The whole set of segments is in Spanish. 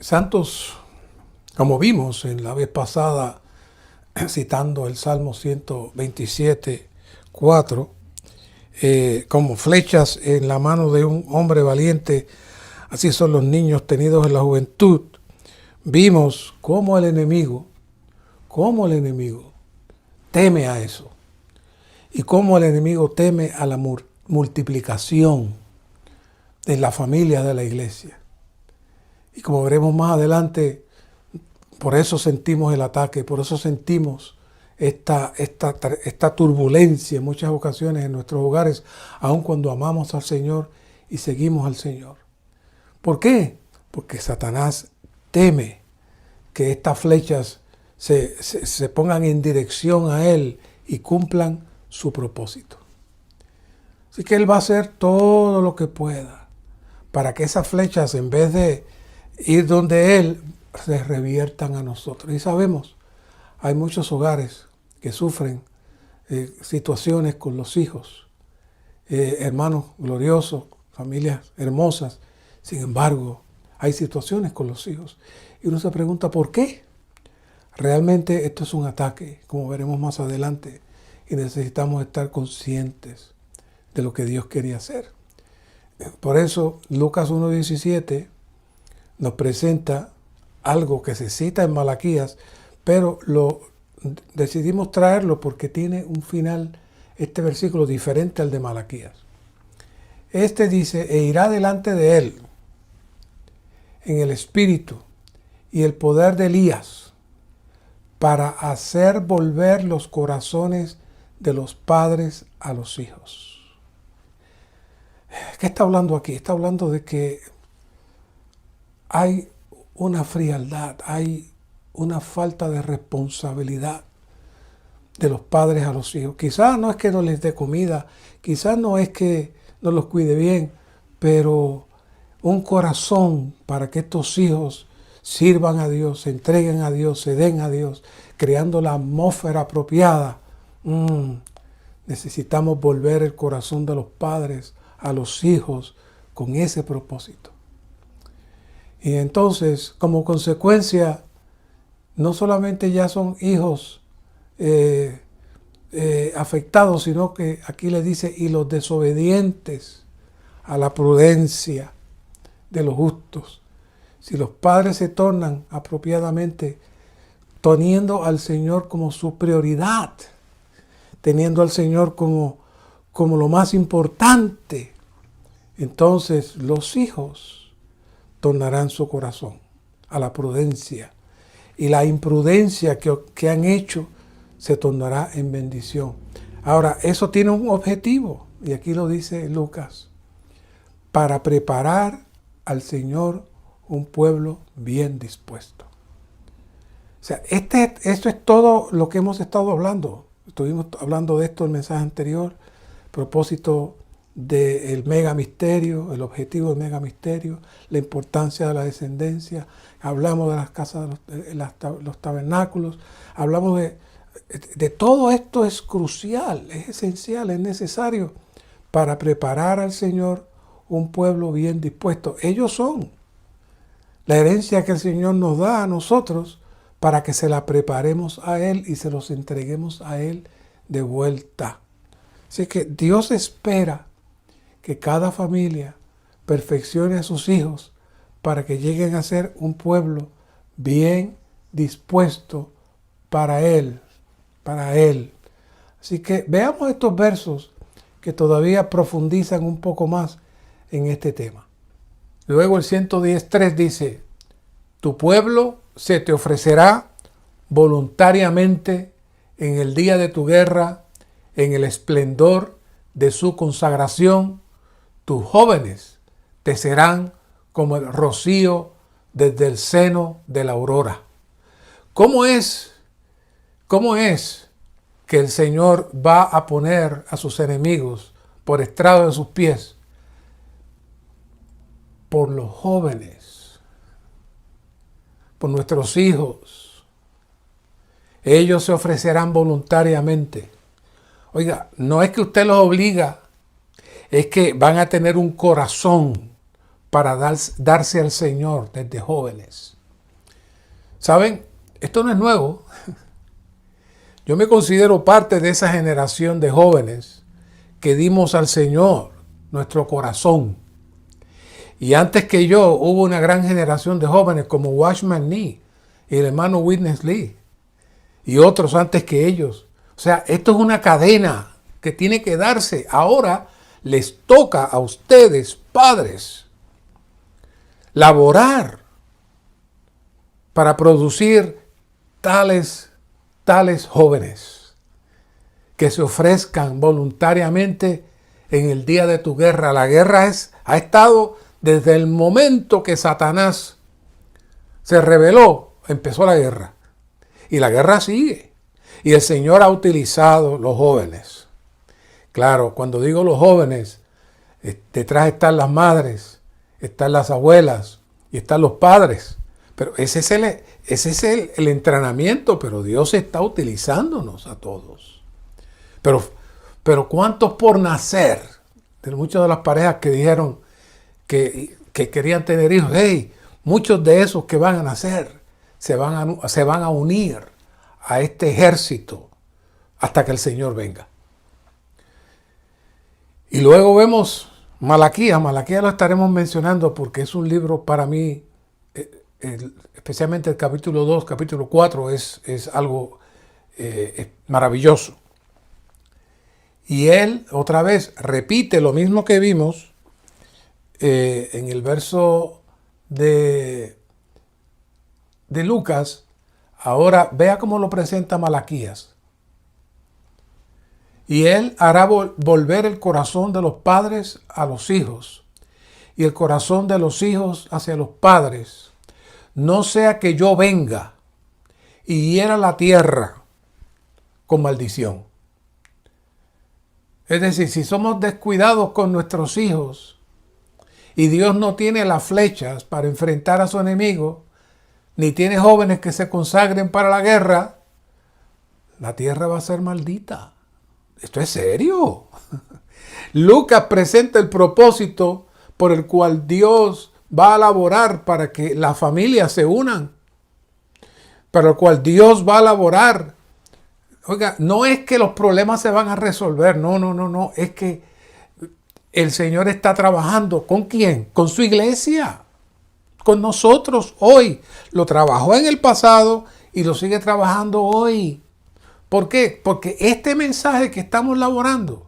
santos, como vimos en la vez pasada, citando el Salmo 127, 4, como flechas en la mano de un hombre valiente, así son los niños tenidos en la juventud. Vimos cómo el enemigo teme a eso, y cómo el enemigo teme a la multiplicación de la familia de la iglesia. Y como veremos más adelante, por eso sentimos el ataque, por eso sentimos esta turbulencia en muchas ocasiones en nuestros hogares, aun cuando amamos al Señor y seguimos al Señor. ¿Por qué? Porque Satanás teme que estas flechas se pongan en dirección a él y cumplan su propósito. Así que él va a hacer todo lo que pueda para que esas flechas, en vez de ir donde él, se reviertan a nosotros. Y sabemos, hay muchos hogares que sufren situaciones con los hijos, hermanos gloriosos, familias hermosas. Sin embargo, hay situaciones con los hijos. Y uno se pregunta, ¿por qué? Realmente esto es un ataque, como veremos más adelante, y necesitamos estar conscientes de lo que Dios quería hacer. Por eso, Lucas 1:17 nos presenta algo que se cita en Malaquías, pero decidimos traerlo porque tiene un final, este versículo, diferente al de Malaquías. Este dice, e irá delante de él en el espíritu y el poder de Elías, para hacer volver los corazones de los padres a los hijos. ¿Qué está hablando aquí? Está hablando de que hay una frialdad, hay una falta de responsabilidad de los padres a los hijos. Quizás no es que no les dé comida, quizás no es que no los cuide bien, pero un corazón para que estos hijos sirvan a Dios, se entreguen a Dios, se den a Dios, creando la atmósfera apropiada. Necesitamos volver el corazón de los padres a los hijos con ese propósito. Y entonces, como consecuencia, no solamente ya son hijos afectados, sino que aquí le dice, y los desobedientes a la prudencia de los justos. Si los padres se tornan apropiadamente, teniendo al Señor como su prioridad, teniendo al Señor como lo más importante, entonces los hijos tornarán su corazón a la prudencia, y la imprudencia que han hecho se tornará en bendición. Ahora, eso tiene un objetivo, y aquí lo dice Lucas, para preparar al Señor un pueblo bien dispuesto. O sea, esto es todo lo que hemos estado hablando. Estuvimos hablando de esto en el mensaje anterior, propósito del mega misterio, el objetivo del mega misterio, la importancia de la descendencia. Hablamos de las casas, los tabernáculos, hablamos de todo esto. Es crucial, es esencial, es necesario para preparar al Señor un pueblo bien dispuesto. Ellos son la herencia que el Señor nos da a nosotros para que se la preparemos a Él y se los entreguemos a Él de vuelta. Así que Dios espera que cada familia perfeccione a sus hijos para que lleguen a ser un pueblo bien dispuesto para Él, para Él. Así que veamos estos versos que todavía profundizan un poco más en este tema. Luego el 110:3 dice, tu pueblo se te ofrecerá voluntariamente en el día de tu guerra, en el esplendor de su consagración. Tus jóvenes te serán como el rocío desde el seno de la aurora. ¿Cómo es que el Señor va a poner a sus enemigos por estrado de sus pies? Por los jóvenes, por nuestros hijos. Ellos se ofrecerán voluntariamente. Oiga, no es que usted los obliga, es que van a tener un corazón para darse al Señor desde jóvenes. ¿Saben? Esto no es nuevo. Yo me considero parte de esa generación de jóvenes que dimos al Señor nuestro corazón. Y antes que yo hubo una gran generación de jóvenes como Watchman Nee y el hermano Witness Lee y otros antes que ellos. O sea, esto es una cadena que tiene que darse. Ahora les toca a ustedes, padres, laborar para producir tales jóvenes que se ofrezcan voluntariamente en el día de tu guerra. La guerra ha estado desde el momento que Satanás se rebeló, empezó la guerra. Y la guerra sigue. Y el Señor ha utilizado los jóvenes. Claro, cuando digo los jóvenes, detrás están las madres, están las abuelas y están los padres. Pero ese es el entrenamiento, pero Dios está utilizándonos a todos. Pero ¿cuántos por nacer? De muchas de las parejas que dijeron que querían tener hijos, hey, muchos de esos que van a nacer se van a unir a este ejército hasta que el Señor venga. Y luego vemos Malaquías. Malaquías lo estaremos mencionando porque es un libro para mí, especialmente el capítulo 2, capítulo 4, es algo maravilloso. Y él otra vez repite lo mismo que vimos en el verso de Lucas. Ahora vea cómo lo presenta Malaquías. Y él hará volver el corazón de los padres a los hijos y el corazón de los hijos hacia los padres, no sea que yo venga y hiera la tierra con maldición. Es decir, si somos descuidados con nuestros hijos y Dios no tiene las flechas para enfrentar a su enemigo, ni tiene jóvenes que se consagren para la guerra, la tierra va a ser maldita. Esto es serio. Lucas presenta el propósito por el cual Dios va a laborar para que las familias se unan, para el cual Dios va a laborar. Oiga, no es que los problemas se van a resolver, no, es que el Señor está trabajando. ¿Con quién? Con su iglesia, con nosotros hoy. Lo trabajó en el pasado y lo sigue trabajando hoy. ¿Por qué? Porque este mensaje que estamos elaborando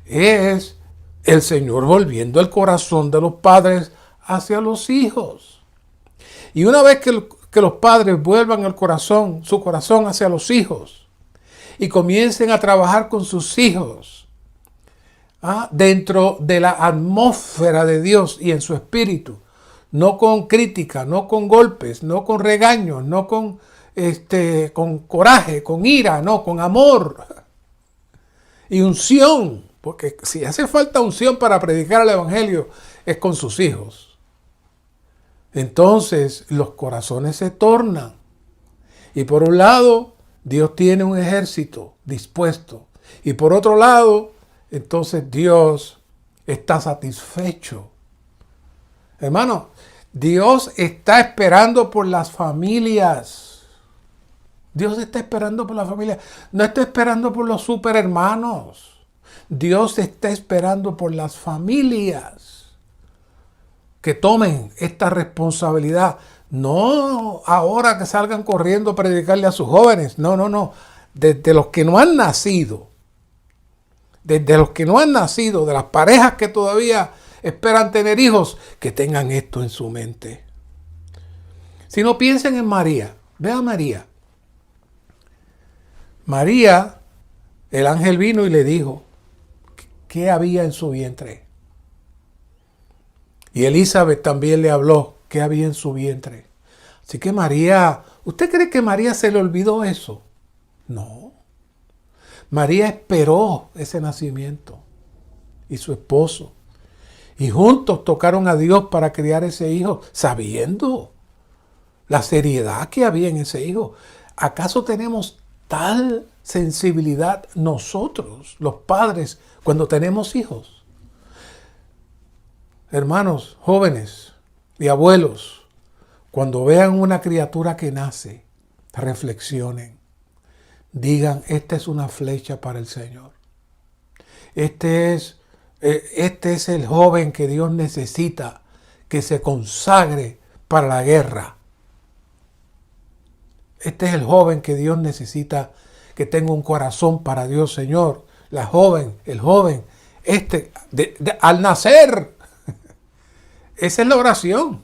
es el Señor volviendo el corazón de los padres hacia los hijos. Y una vez que los padres vuelvan su corazón hacia los hijos y comiencen a trabajar con sus hijos dentro de la atmósfera de Dios y en su espíritu, no con crítica, no con golpes, no con regaños, no con coraje, con ira, no, con amor y unción, porque si hace falta unción para predicar el evangelio es con sus hijos. Entonces los corazones se tornan y por un lado Dios tiene un ejército dispuesto y por otro lado entonces Dios está satisfecho. Hermano, Dios está esperando por las familias. Dios está esperando por la familia. No está esperando por los super hermanos. Dios está esperando por las familias que tomen esta responsabilidad. No ahora que salgan corriendo a predicarle a sus jóvenes. No. Desde los que no han nacido. Desde los que no han nacido, de las parejas que todavía esperan tener hijos, que tengan esto en su mente. Si no, piensen en María. Ve a María. María, el ángel vino y le dijo qué había en su vientre. Y Elizabeth también le habló qué había en su vientre. Así que María, ¿usted cree que María se le olvidó eso? No. María esperó ese nacimiento y su esposo. Y juntos tocaron a Dios para criar ese hijo, sabiendo la seriedad que había en ese hijo. ¿Acaso tenemos tal sensibilidad nosotros, los padres, cuando tenemos hijos? Hermanos, jóvenes y abuelos, Cuando vean una criatura que nace, reflexionen. Digan, esta es una flecha para el Señor. Este es el joven que Dios necesita que se consagre para la guerra. Este es el joven que Dios necesita que tenga un corazón para Dios, Señor. La joven, el joven, al nacer. Esa es la oración.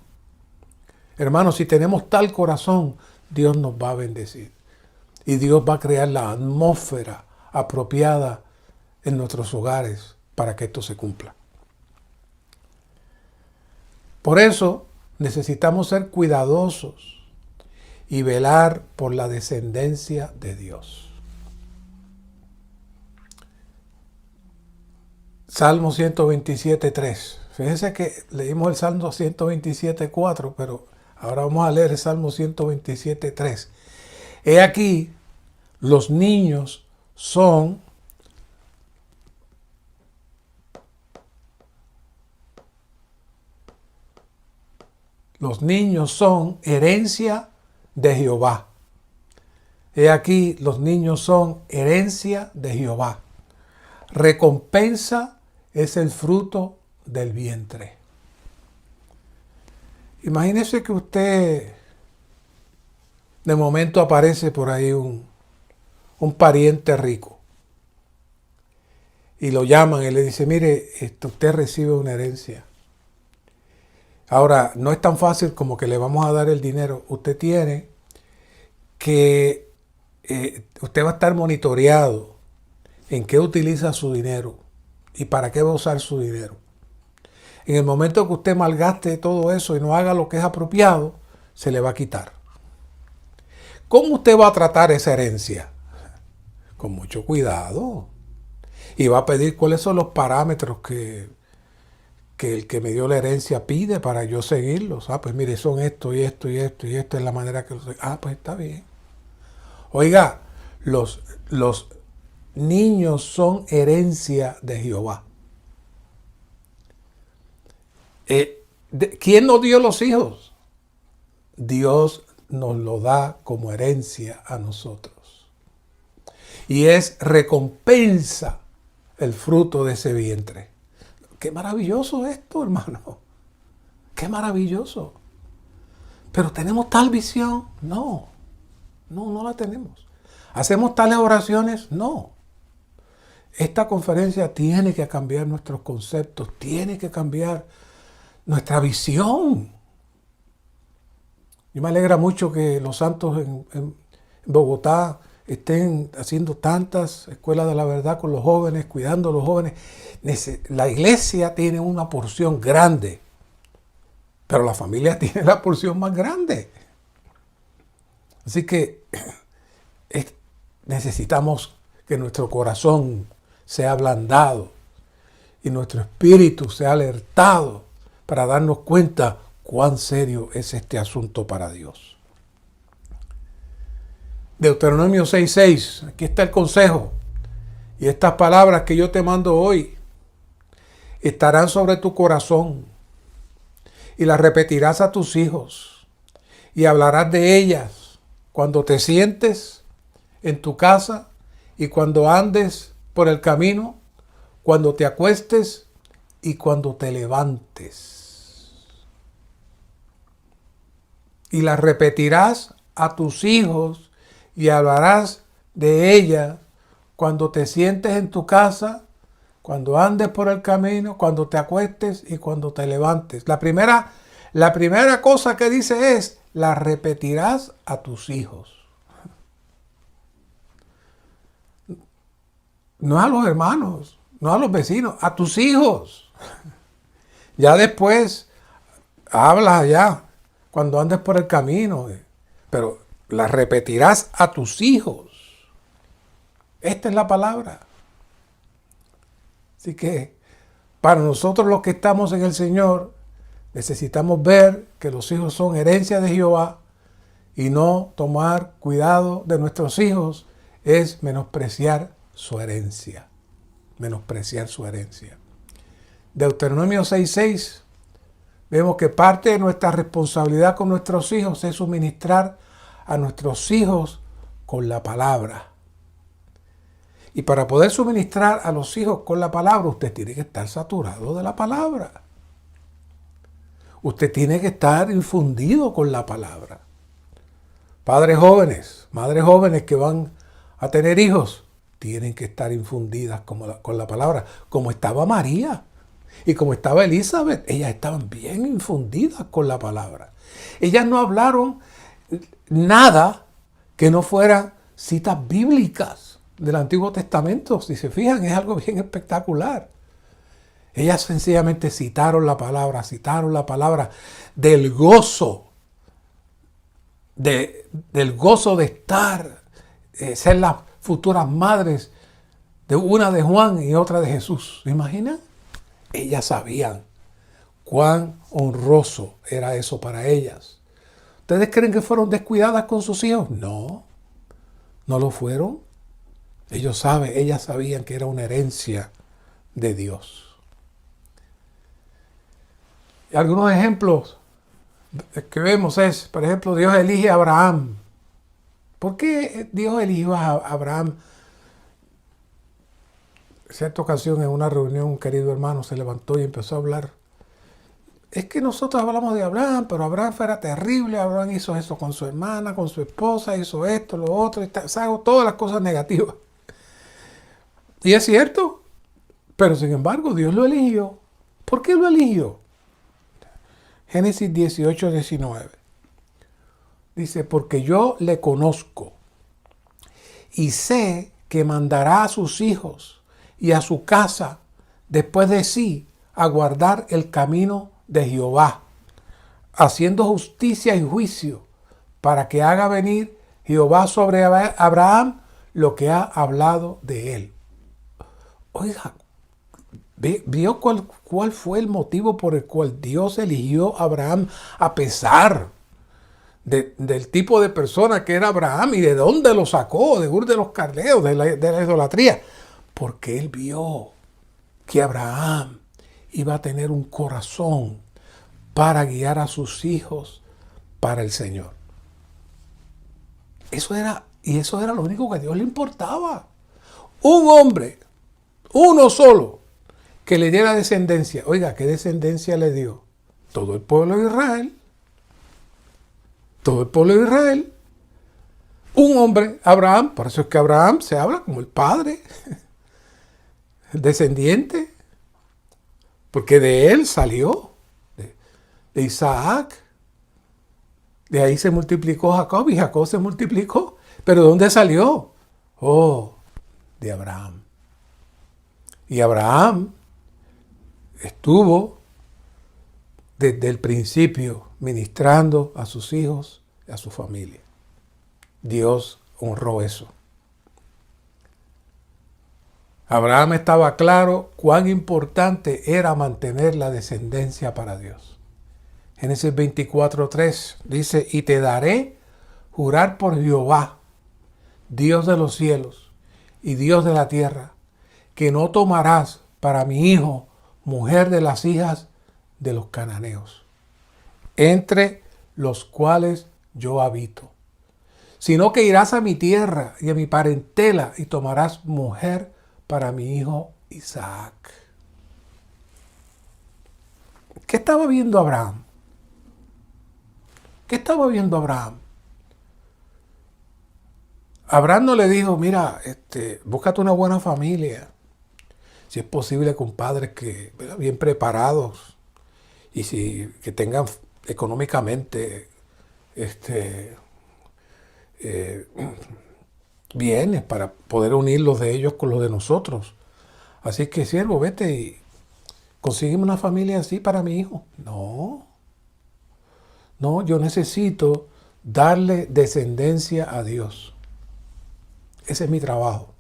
Hermanos, si tenemos tal corazón, Dios nos va a bendecir. Y Dios va a crear la atmósfera apropiada en nuestros hogares para que esto se cumpla. Por eso necesitamos ser cuidadosos y velar por la descendencia de Dios. Salmo 127.3. Fíjense que leímos el Salmo 127.4, pero ahora vamos a leer el Salmo 127.3. He aquí, los niños son herencia de Jehová. He aquí, los niños son herencia de Jehová. Recompensa es el fruto del vientre. Imagínese que usted de momento aparece por ahí un pariente rico y lo llaman y le dice, mire, usted recibe una herencia. Ahora, no es tan fácil como que le vamos a dar el dinero. Usted tiene que, usted va a estar monitoreado en qué utiliza su dinero y para qué va a usar su dinero. En el momento que usted malgaste todo eso y no haga lo que es apropiado, se le va a quitar. ¿Cómo usted va a tratar esa herencia? Con mucho cuidado. Y va a pedir cuáles son los parámetros que el que me dio la herencia pide para yo seguirlos. Pues mire, son esto y esto y esto y esto es la manera que... pues está bien. Oiga, los niños son herencia de Jehová. ¿Quién nos dio los hijos? Dios nos lo da como herencia a nosotros. Y es recompensa el fruto de ese vientre. Qué maravilloso esto, hermano. Qué maravilloso. Pero ¿tenemos tal visión? No la tenemos. ¿Hacemos tales oraciones? No. Esta conferencia tiene que cambiar nuestros conceptos, tiene que cambiar nuestra visión. Yo me alegra mucho que los santos en Bogotá estén haciendo tantas escuelas de la verdad con los jóvenes, cuidando a los jóvenes. La iglesia tiene una porción grande, pero la familia tiene la porción más grande. Así que necesitamos que nuestro corazón sea ablandado y nuestro espíritu sea alertado para darnos cuenta cuán serio es este asunto para Dios. Deuteronomio 6:6, aquí está el consejo. Y estas palabras que yo te mando hoy estarán sobre tu corazón y las repetirás a tus hijos y hablarás de ellas cuando te sientes en tu casa y cuando andes por el camino, cuando te acuestes y cuando te levantes. Y las repetirás a tus hijos y hablarás de ellas cuando te sientes en tu casa, cuando andes por el camino, cuando te acuestes y cuando te levantes. La primera cosa que dice es, la repetirás a tus hijos. No a los hermanos, no a los vecinos, a tus hijos. Ya después hablas allá, cuando andes por el camino, pero la repetirás a tus hijos. Esta es la palabra. Así que para nosotros los que estamos en el Señor, necesitamos ver que los hijos son herencia de Jehová y no tomar cuidado de nuestros hijos es menospreciar su herencia. Menospreciar su herencia. Deuteronomio 6:6 vemos que parte de nuestra responsabilidad con nuestros hijos es suministrar a nuestros hijos con la palabra. Y para poder suministrar a los hijos con la palabra, usted tiene que estar saturado de la palabra. Usted tiene que estar infundido con la palabra. Padres jóvenes, madres jóvenes que van a tener hijos, tienen que estar infundidas con la palabra, como estaba María y como estaba Elizabeth. Ellas estaban bien infundidas con la palabra. Ellas no hablaron nada que no fueran citas bíblicas del Antiguo Testamento. Si se fijan, es algo bien espectacular. Ellas sencillamente citaron la palabra del gozo, del gozo de estar, ser las futuras madres, de una de Juan y otra de Jesús. ¿Se imaginan? Ellas sabían cuán honroso era eso para ellas. ¿Ustedes creen que fueron descuidadas con sus hijos? No, no lo fueron. Ellas sabían que era una herencia de Dios. Y algunos ejemplos que vemos es, por ejemplo, Dios elige a Abraham. ¿Por qué Dios eligió a Abraham? En cierta ocasión, en una reunión, un querido hermano se levantó y empezó a hablar. Es que nosotros hablamos de Abraham, pero Abraham era terrible. Abraham hizo eso con su hermana, con su esposa, hizo esto, lo otro, todas las cosas negativas. Y es cierto, pero sin embargo Dios lo eligió. ¿Por qué lo eligió? Génesis 18, 19. Dice, porque yo le conozco y sé que mandará a sus hijos y a su casa después de sí a guardar el camino de Jehová, haciendo justicia y juicio, para que haga venir Jehová sobre Abraham lo que ha hablado de él. Oiga, ¿vio cuál fue el motivo por el cual Dios eligió a Abraham a pesar del tipo de persona que era Abraham y de dónde lo sacó, de Ur de los Caldeos, de la idolatría? Porque él vio que Abraham iba a tener un corazón para guiar a sus hijos para el Señor. Eso era lo único que a Dios le importaba. Un hombre, uno solo, que le diera descendencia. Oiga, ¿qué descendencia le dio? Todo el pueblo de Israel. Todo el pueblo de Israel. Un hombre, Abraham, por eso es que Abraham se habla como el padre, el descendiente, porque de él salió, de Isaac. De ahí se multiplicó Jacob y Jacob se multiplicó. ¿Pero de dónde salió? Oh, de Abraham. Y Abraham estuvo desde el principio ministrando a sus hijos y a su familia. Dios honró eso. Abraham estaba claro cuán importante era mantener la descendencia para Dios. Génesis 24:3 dice, y te daré jurar por Jehová, Dios de los cielos y Dios de la tierra, que no tomarás para mi hijo mujer de las hijas de los cananeos, entre los cuales yo habito, sino que irás a mi tierra y a mi parentela y tomarás mujer para mi hijo Isaac. ¿Qué estaba viendo Abraham? ¿Qué estaba viendo Abraham? Abraham no le dijo, mira, búscate una buena familia. Si es posible con padres que bien preparados y que tengan económicamente bienes para poder unir los de ellos con los de nosotros. Así que, siervo, vete y consígueme una familia así para mi hijo. No, yo necesito darle descendencia a Dios. Ese es mi trabajo.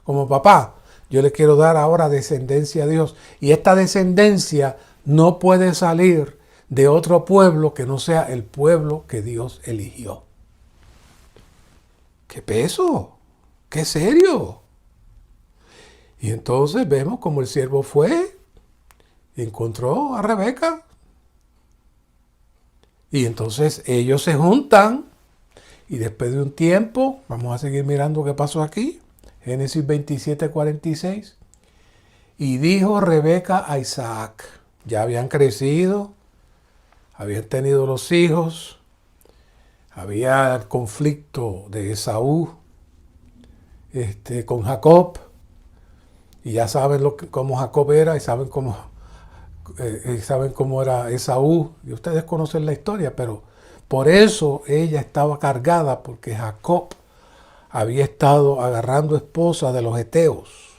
Como papá, yo le quiero dar ahora descendencia a Dios. Y esta descendencia no puede salir de otro pueblo que no sea el pueblo que Dios eligió. ¡Qué peso! ¡Qué serio! Y entonces vemos como el siervo fue y encontró a Rebeca. Y entonces ellos se juntan y después de un tiempo, vamos a seguir mirando qué pasó aquí, Génesis 27:46, y dijo Rebeca a Isaac, ya habían crecido, habían tenido los hijos, había el conflicto de Esaú con Jacob, y ya saben cómo Jacob era y saben cómo era Esaú, y ustedes conocen la historia, pero por eso ella estaba cargada, porque Jacob había estado agarrando esposas de los heteos.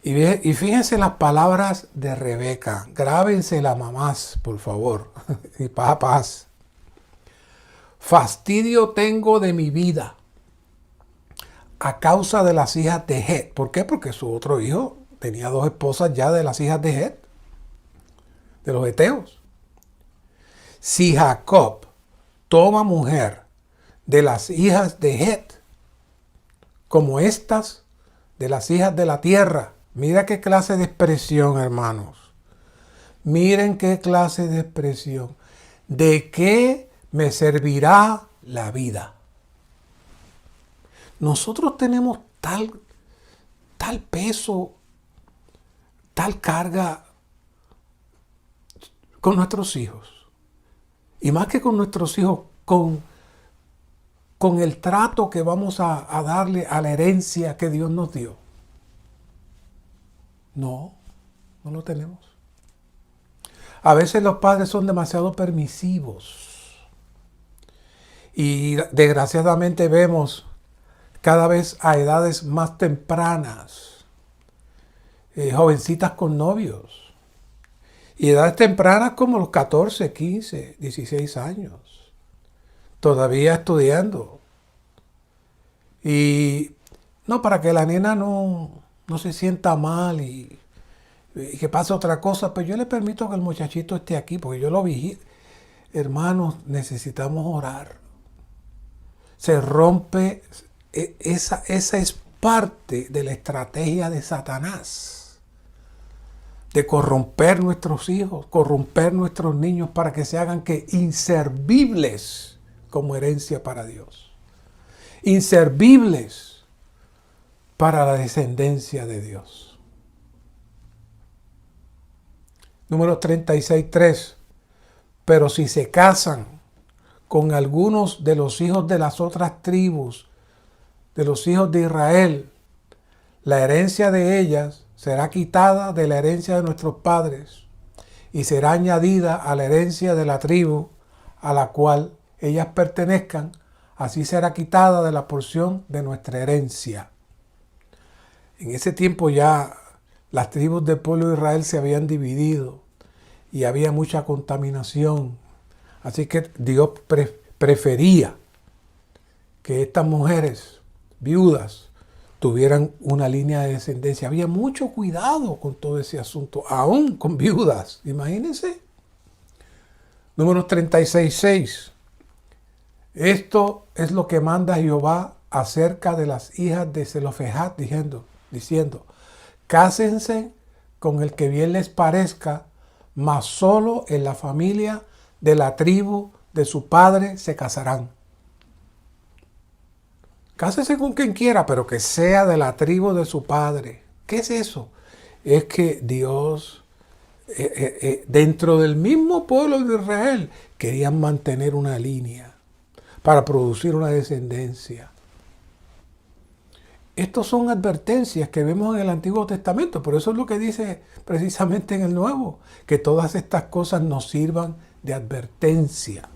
Y fíjense las palabras de Rebeca, grábenselas mamás, por favor, y papás. Fastidio tengo de mi vida a causa de las hijas de Het. ¿Por qué? Porque su otro hijo tenía 2 esposas ya de las hijas de Het, de los heteos. Si Jacob toma mujer de las hijas de Het, como estas de las hijas de la tierra, mira qué clase de expresión, hermanos. Miren qué clase de expresión. ¿De qué me servirá la vida? Nosotros tenemos tal peso, tal carga con nuestros hijos. Y más que con nuestros hijos, con el trato que vamos a darle a la herencia que Dios nos dio. No lo tenemos. A veces los padres son demasiado permisivos. Y desgraciadamente vemos cada vez a edades más tempranas, jovencitas con novios. Y edades tempranas como los 14, 15, 16 años. Todavía estudiando. Y no, para que la nena no se sienta mal y que pase otra cosa, pues yo le permito que el muchachito esté aquí, porque yo lo vigilo. Hermanos, necesitamos orar. Se rompe, esa es parte de la estrategia de Satanás, de corromper nuestros hijos, corromper nuestros niños para que se hagan inservibles como herencia para Dios. Inservibles para la descendencia de Dios. Número 36:3. Pero si se casan con algunos de los hijos de las otras tribus, de los hijos de Israel, la herencia de ellas será quitada de la herencia de nuestros padres y será añadida a la herencia de la tribu a la cual ellas pertenezcan, así será quitada de la porción de nuestra herencia. En ese tiempo ya las tribus del pueblo de Israel se habían dividido y había mucha contaminación. Así que Dios prefería que estas mujeres viudas tuvieran una línea de descendencia. Había mucho cuidado con todo ese asunto, aún con viudas. Imagínense. Número 36:6. Esto es lo que manda Jehová acerca de las hijas de Zelofejad, diciendo, cásense con el que bien les parezca, mas solo en la familia de la tribu de su padre se casarán. Cásese con quien quiera, pero que sea de la tribu de su padre. ¿Qué es eso? Es que Dios, dentro del mismo pueblo de Israel, querían mantener una línea para producir una descendencia. Estas son advertencias que vemos en el Antiguo Testamento, pero eso es lo que dice precisamente en el Nuevo, que todas estas cosas nos sirvan de advertencia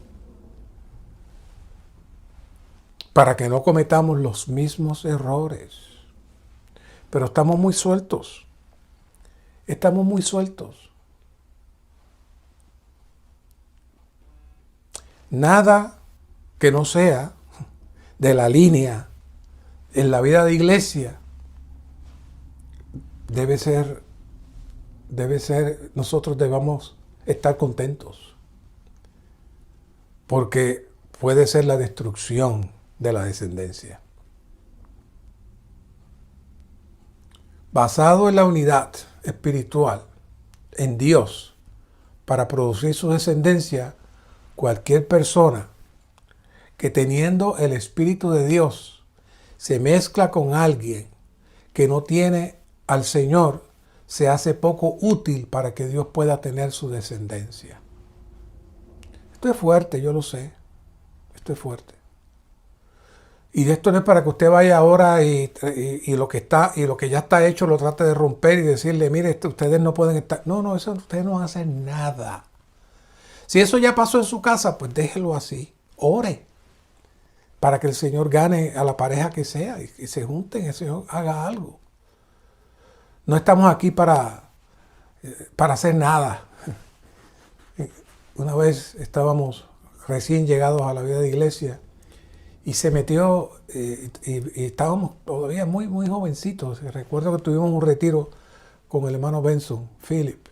para que no cometamos los mismos errores. Pero estamos muy sueltos. Estamos muy sueltos. Nada que no sea de la línea en la vida de iglesia debe ser, nosotros debamos estar contentos, porque puede ser la destrucción de la descendencia. Basado en la unidad espiritual, en Dios, para producir su descendencia, cualquier persona que teniendo el Espíritu de Dios se mezcla con alguien que no tiene al Señor, se hace poco útil para que Dios pueda tener su descendencia. Esto es fuerte, yo lo sé. Esto es fuerte. Y de esto no es para que usted vaya ahora y lo que ya está hecho lo trate de romper y decirle, mire, ustedes no pueden estar. No, eso ustedes no van a hacer nada. Si eso ya pasó en su casa, pues déjelo así. Ore para que el Señor gane a la pareja que sea y se junten y el Señor haga algo. No estamos aquí para hacer nada. Una vez estábamos recién llegados a la vida de iglesia y se metió, y estábamos todavía muy, muy jovencitos. Recuerdo que tuvimos un retiro con el hermano Benson, Philip,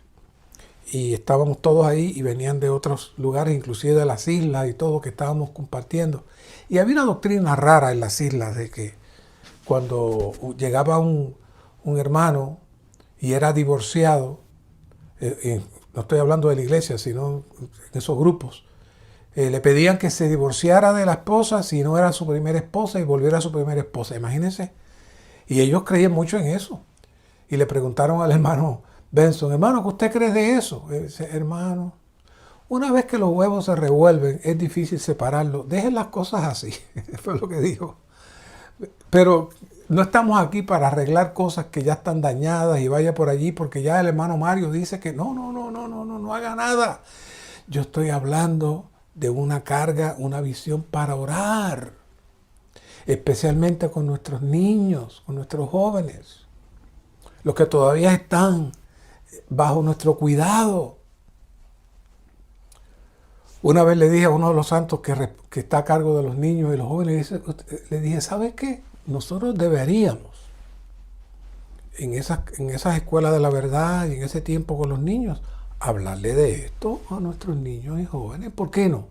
y estábamos todos ahí y venían de otros lugares, inclusive de las islas y todo, que estábamos compartiendo. Y había una doctrina rara en las islas de que cuando llegaba un hermano y era divorciado, no estoy hablando de la iglesia, sino en esos grupos, le pedían que se divorciara de la esposa si no era su primera esposa y volviera a su primera esposa. Imagínense. Y ellos creían mucho en eso. Y le preguntaron al hermano Benson, hermano, ¿qué usted cree de eso? Él dice, hermano, una vez que los huevos se revuelven, es difícil separarlos. Dejen las cosas así. Fue lo que dijo. Pero no estamos aquí para arreglar cosas que ya están dañadas y vaya por allí, porque ya el hermano Mario dice que no haga nada. Yo estoy hablando de una carga, una visión para orar, especialmente con nuestros niños, con nuestros jóvenes, los que todavía están bajo nuestro cuidado. Una vez le dije a uno de los santos que está a cargo de los niños y los jóvenes, le dije, ¿sabes qué? Nosotros deberíamos, en esas escuelas de la verdad y en ese tiempo con los niños, hablarle de esto a nuestros niños y jóvenes. ¿Por qué no?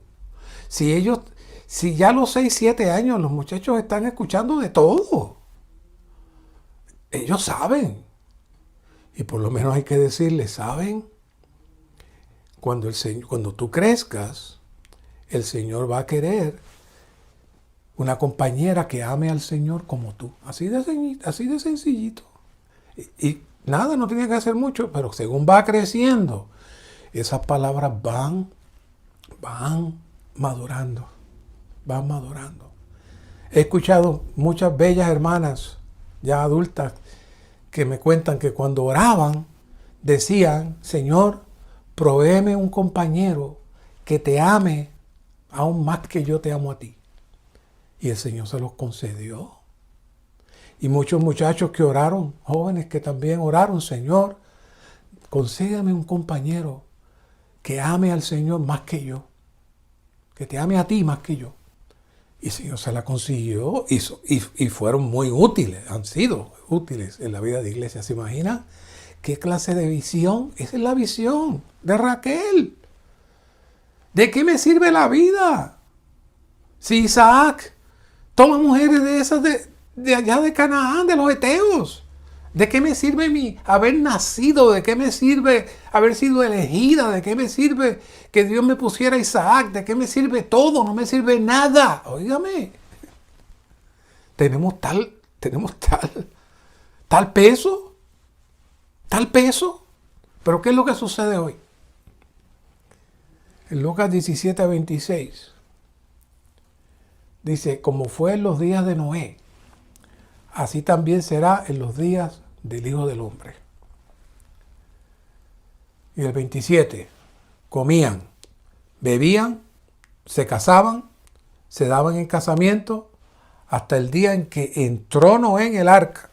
Si ya a los 6, 7 años los muchachos están escuchando de todo. Ellos saben. Y por lo menos hay que decirles, ¿saben? Cuando tú crezcas, el Señor va a querer una compañera que ame al Señor como tú. Así de sencillito. Y nada, no tiene que hacer mucho, pero según va creciendo, esas palabras van madurando. Van madurando. He escuchado muchas bellas hermanas, ya adultas, que me cuentan que cuando oraban, decían, Señor, provéeme un compañero que te ame aún más que yo te amo a ti. Y el Señor se los concedió. Y muchos muchachos que oraron, jóvenes que también oraron, Señor, concédame un compañero que ame al Señor más que yo, que te ame a ti más que yo. Y el Señor se la consiguió y fueron muy útiles, han sido útiles en la vida de iglesia. ¿Se imaginan qué clase de visión? Esa es la visión de Raquel. ¿De qué me sirve la vida si Isaac toma mujeres de esas de allá de Canaán, de los heteos? ¿De qué me sirve haber nacido? ¿De qué me sirve haber sido elegida? ¿De qué me sirve que Dios me pusiera a Isaac? ¿De qué me sirve todo? No me sirve nada. Óigame. Tenemos tal peso. Tal peso. Pero ¿qué es lo que sucede hoy? En Lucas 17:26 dice, como fue en los días de Noé, así también será en los días del Hijo del Hombre. Y el 27, comían, bebían, se casaban, se daban en casamiento, hasta el día en que entró Noé en el arca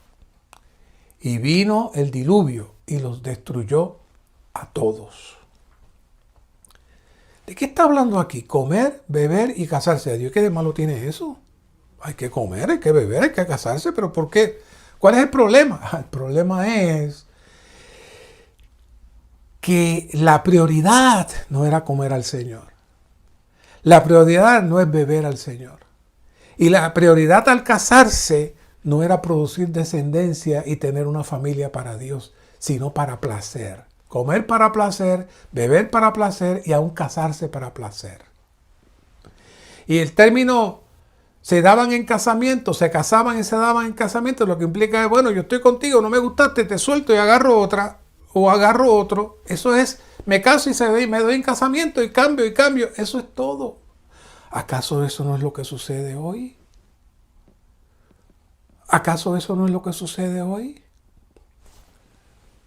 y vino el diluvio y los destruyó a todos. ¿De qué está hablando aquí? Comer, beber y casarse. ¿Dios qué de malo tiene eso? Hay que comer, hay que beber, hay que casarse, pero ¿por qué? ¿Cuál es el problema? El problema es que la prioridad no era comer al Señor. La prioridad no es beber al Señor. Y la prioridad al casarse no era producir descendencia y tener una familia para Dios, sino para placer. Comer para placer, beber para placer y aún casarse para placer. Y el término se daban en casamiento, se casaban y se daban en casamiento, lo que implica es, bueno, yo estoy contigo, no me gustaste, te suelto y agarro otra, o agarro otro. Eso es, me caso y me doy en casamiento y cambio, eso es todo. ¿Acaso eso no es lo que sucede hoy? ¿Acaso eso no es lo que sucede hoy?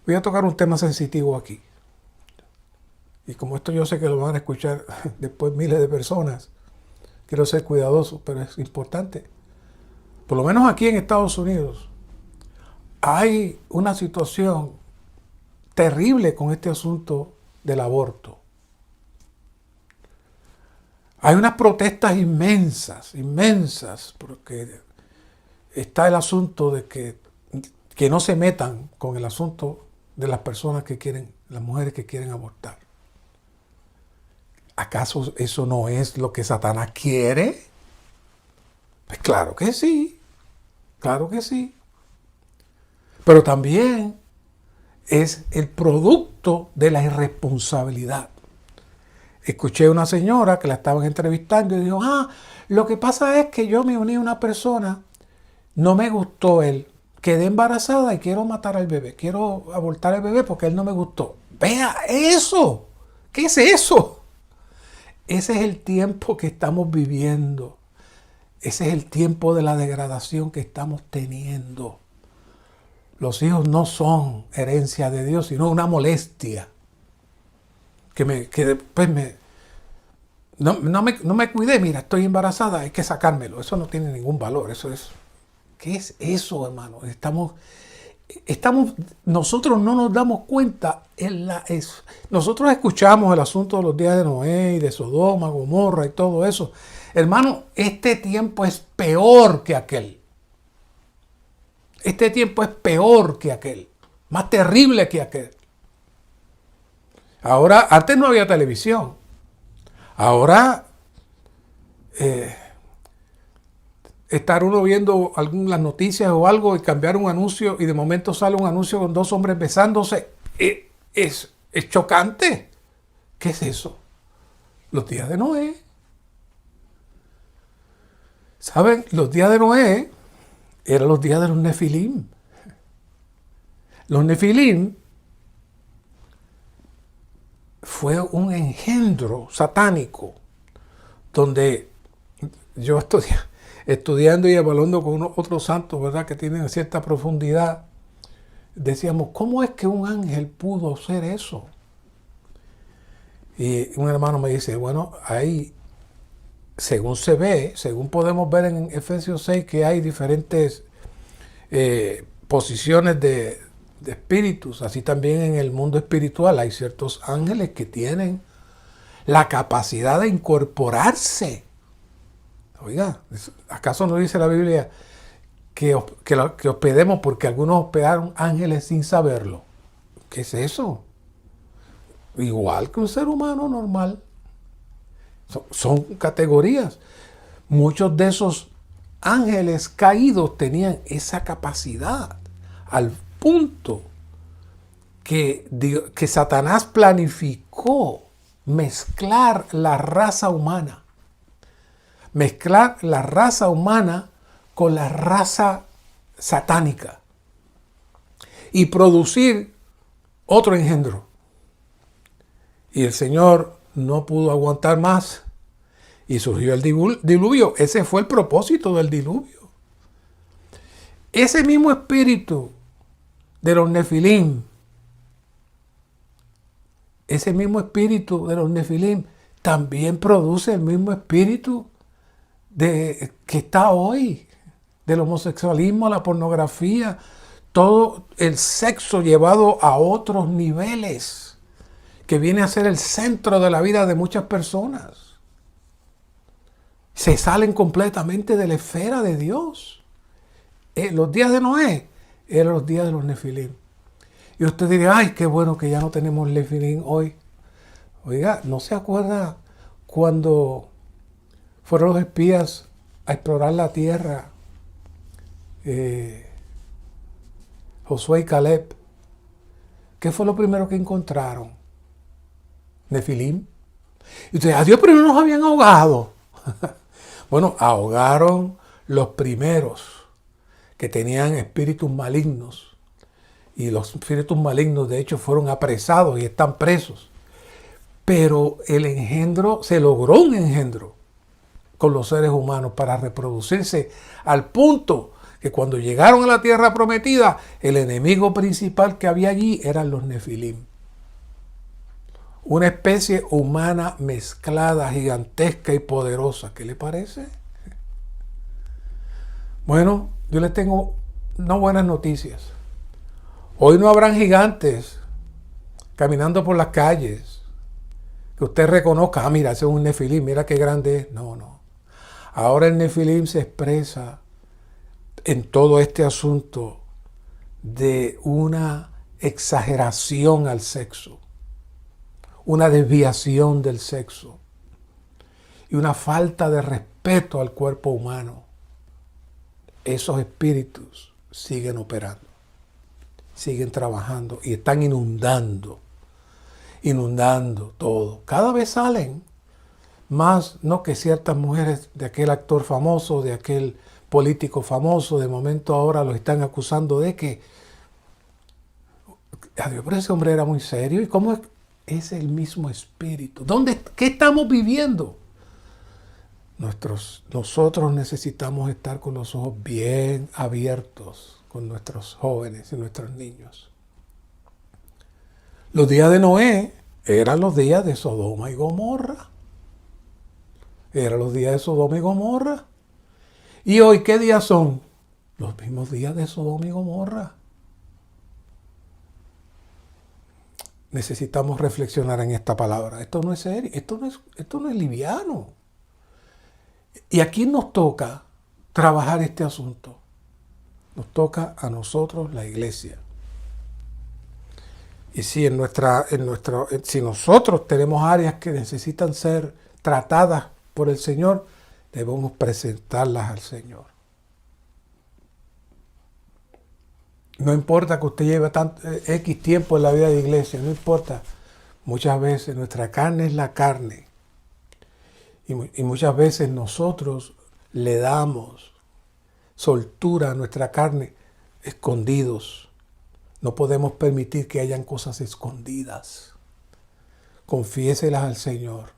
Voy a tocar un tema sensitivo aquí. Y como esto yo sé que lo van a escuchar después miles de personas, quiero ser cuidadoso, pero es importante. Por lo menos aquí en Estados Unidos hay una situación terrible con este asunto del aborto. Hay unas protestas inmensas, porque está el asunto de que no se metan con el asunto de las personas que quieren, las mujeres que quieren abortar. ¿Acaso eso no es lo que Satanás quiere? Pues claro que sí, claro que sí. Pero también es el producto de la irresponsabilidad. Escuché a una señora que la estaban entrevistando y dijo, lo que pasa es que yo me uní a una persona, no me gustó él, quedé embarazada y quiero matar al bebé, quiero abortar al bebé porque él no me gustó. Vea eso, ¿qué es eso? Ese es el tiempo que estamos viviendo. Ese es el tiempo de la degradación que estamos teniendo. Los hijos no son herencia de Dios, sino una molestia. No me cuidé, mira, estoy embarazada, hay que sacármelo. Eso no tiene ningún valor. Eso es. ¿Qué es eso, hermano? Nosotros no nos damos cuenta. Nosotros escuchamos el asunto de los días de Noé y de Sodoma, Gomorra y todo eso. Hermano, este tiempo es peor que aquel. Este tiempo es peor que aquel. Más terrible que aquel. Ahora, antes no había televisión. Ahora, estar uno viendo las noticias o algo y cambiar un anuncio y de momento sale un anuncio con dos hombres besándose, es chocante. ¿Qué es eso? Los días de Noé. ¿Saben? Los días de Noé eran los días de los Nefilim. Los Nefilim fue un engendro satánico donde yo estudiando y evaluando con otros santos, ¿verdad?, que tienen cierta profundidad, decíamos, ¿cómo es que un ángel pudo hacer eso? Y un hermano me dice, bueno, ahí, según se ve, según podemos ver en Efesios 6, que hay diferentes posiciones de espíritus, así también en el mundo espiritual hay ciertos ángeles que tienen la capacidad de incorporarse. Oiga, ¿acaso no dice la Biblia que hospedemos porque algunos hospedaron ángeles sin saberlo? ¿Qué es eso? Igual que un ser humano normal. Son categorías. Muchos de esos ángeles caídos tenían esa capacidad al punto que Satanás planificó mezclar la raza humana. Mezclar la raza humana con la raza satánica y producir otro engendro. Y el Señor no pudo aguantar más y surgió el diluvio. Ese fue el propósito del diluvio. Ese mismo espíritu de los Nefilim, también produce el mismo espíritu que está hoy, del homosexualismo, la pornografía, todo el sexo llevado a otros niveles, que viene a ser el centro de la vida de muchas personas. Se salen completamente de la esfera de Dios. Los días de Noé eran los días de los Nefilim. Y usted dirá, ay, qué bueno que ya no tenemos Nefilim hoy. Oiga, ¿no se acuerda cuando fueron los espías a explorar la tierra? Josué y Caleb. ¿Qué fue lo primero que encontraron? Nefilim. Y usted, adiós, pero no nos habían ahogado. Bueno, ahogaron los primeros que tenían espíritus malignos. Y los espíritus malignos, de hecho, fueron apresados y están presos. Pero el engendro, se logró un engendro con los seres humanos para reproducirse al punto que cuando llegaron a la tierra prometida, el enemigo principal que había allí eran los nefilim. Una especie humana mezclada, gigantesca y poderosa. ¿Qué le parece? Bueno, yo les tengo unas buenas noticias. Hoy no habrán gigantes caminando por las calles que usted reconozca, mira, ese es un nefilim, mira qué grande es. No, no. Ahora el nefilim se expresa en todo este asunto de una exageración al sexo, una desviación del sexo y una falta de respeto al cuerpo humano. Esos espíritus siguen operando, siguen trabajando y están inundando todo. Cada vez salen más, no que ciertas mujeres de aquel actor famoso, de aquel político famoso, de momento ahora lo están acusando de que, adiós, pero ese hombre era muy serio. ¿Y cómo es? Es el mismo espíritu. ¿Qué estamos viviendo? Nosotros necesitamos estar con los ojos bien abiertos con nuestros jóvenes y nuestros niños. Los días de Noé eran los días de Sodoma y Gomorra. Eran los días de Sodoma y Gomorra. ¿Y hoy qué días son? Los mismos días de Sodoma y Gomorra. Necesitamos reflexionar en esta palabra. Esto no es serio, esto no es liviano. ¿Y a quién nos toca trabajar este asunto? Nos toca a nosotros, la iglesia. Y si si nosotros tenemos áreas que necesitan ser tratadas por el Señor, debemos presentarlas al Señor. No importa que usted lleve X tiempo en la vida de iglesia, no importa. Muchas veces nuestra carne es la carne. Y muchas veces nosotros le damos soltura a nuestra carne escondidos. No podemos permitir que hayan cosas escondidas. Confiéselas al Señor.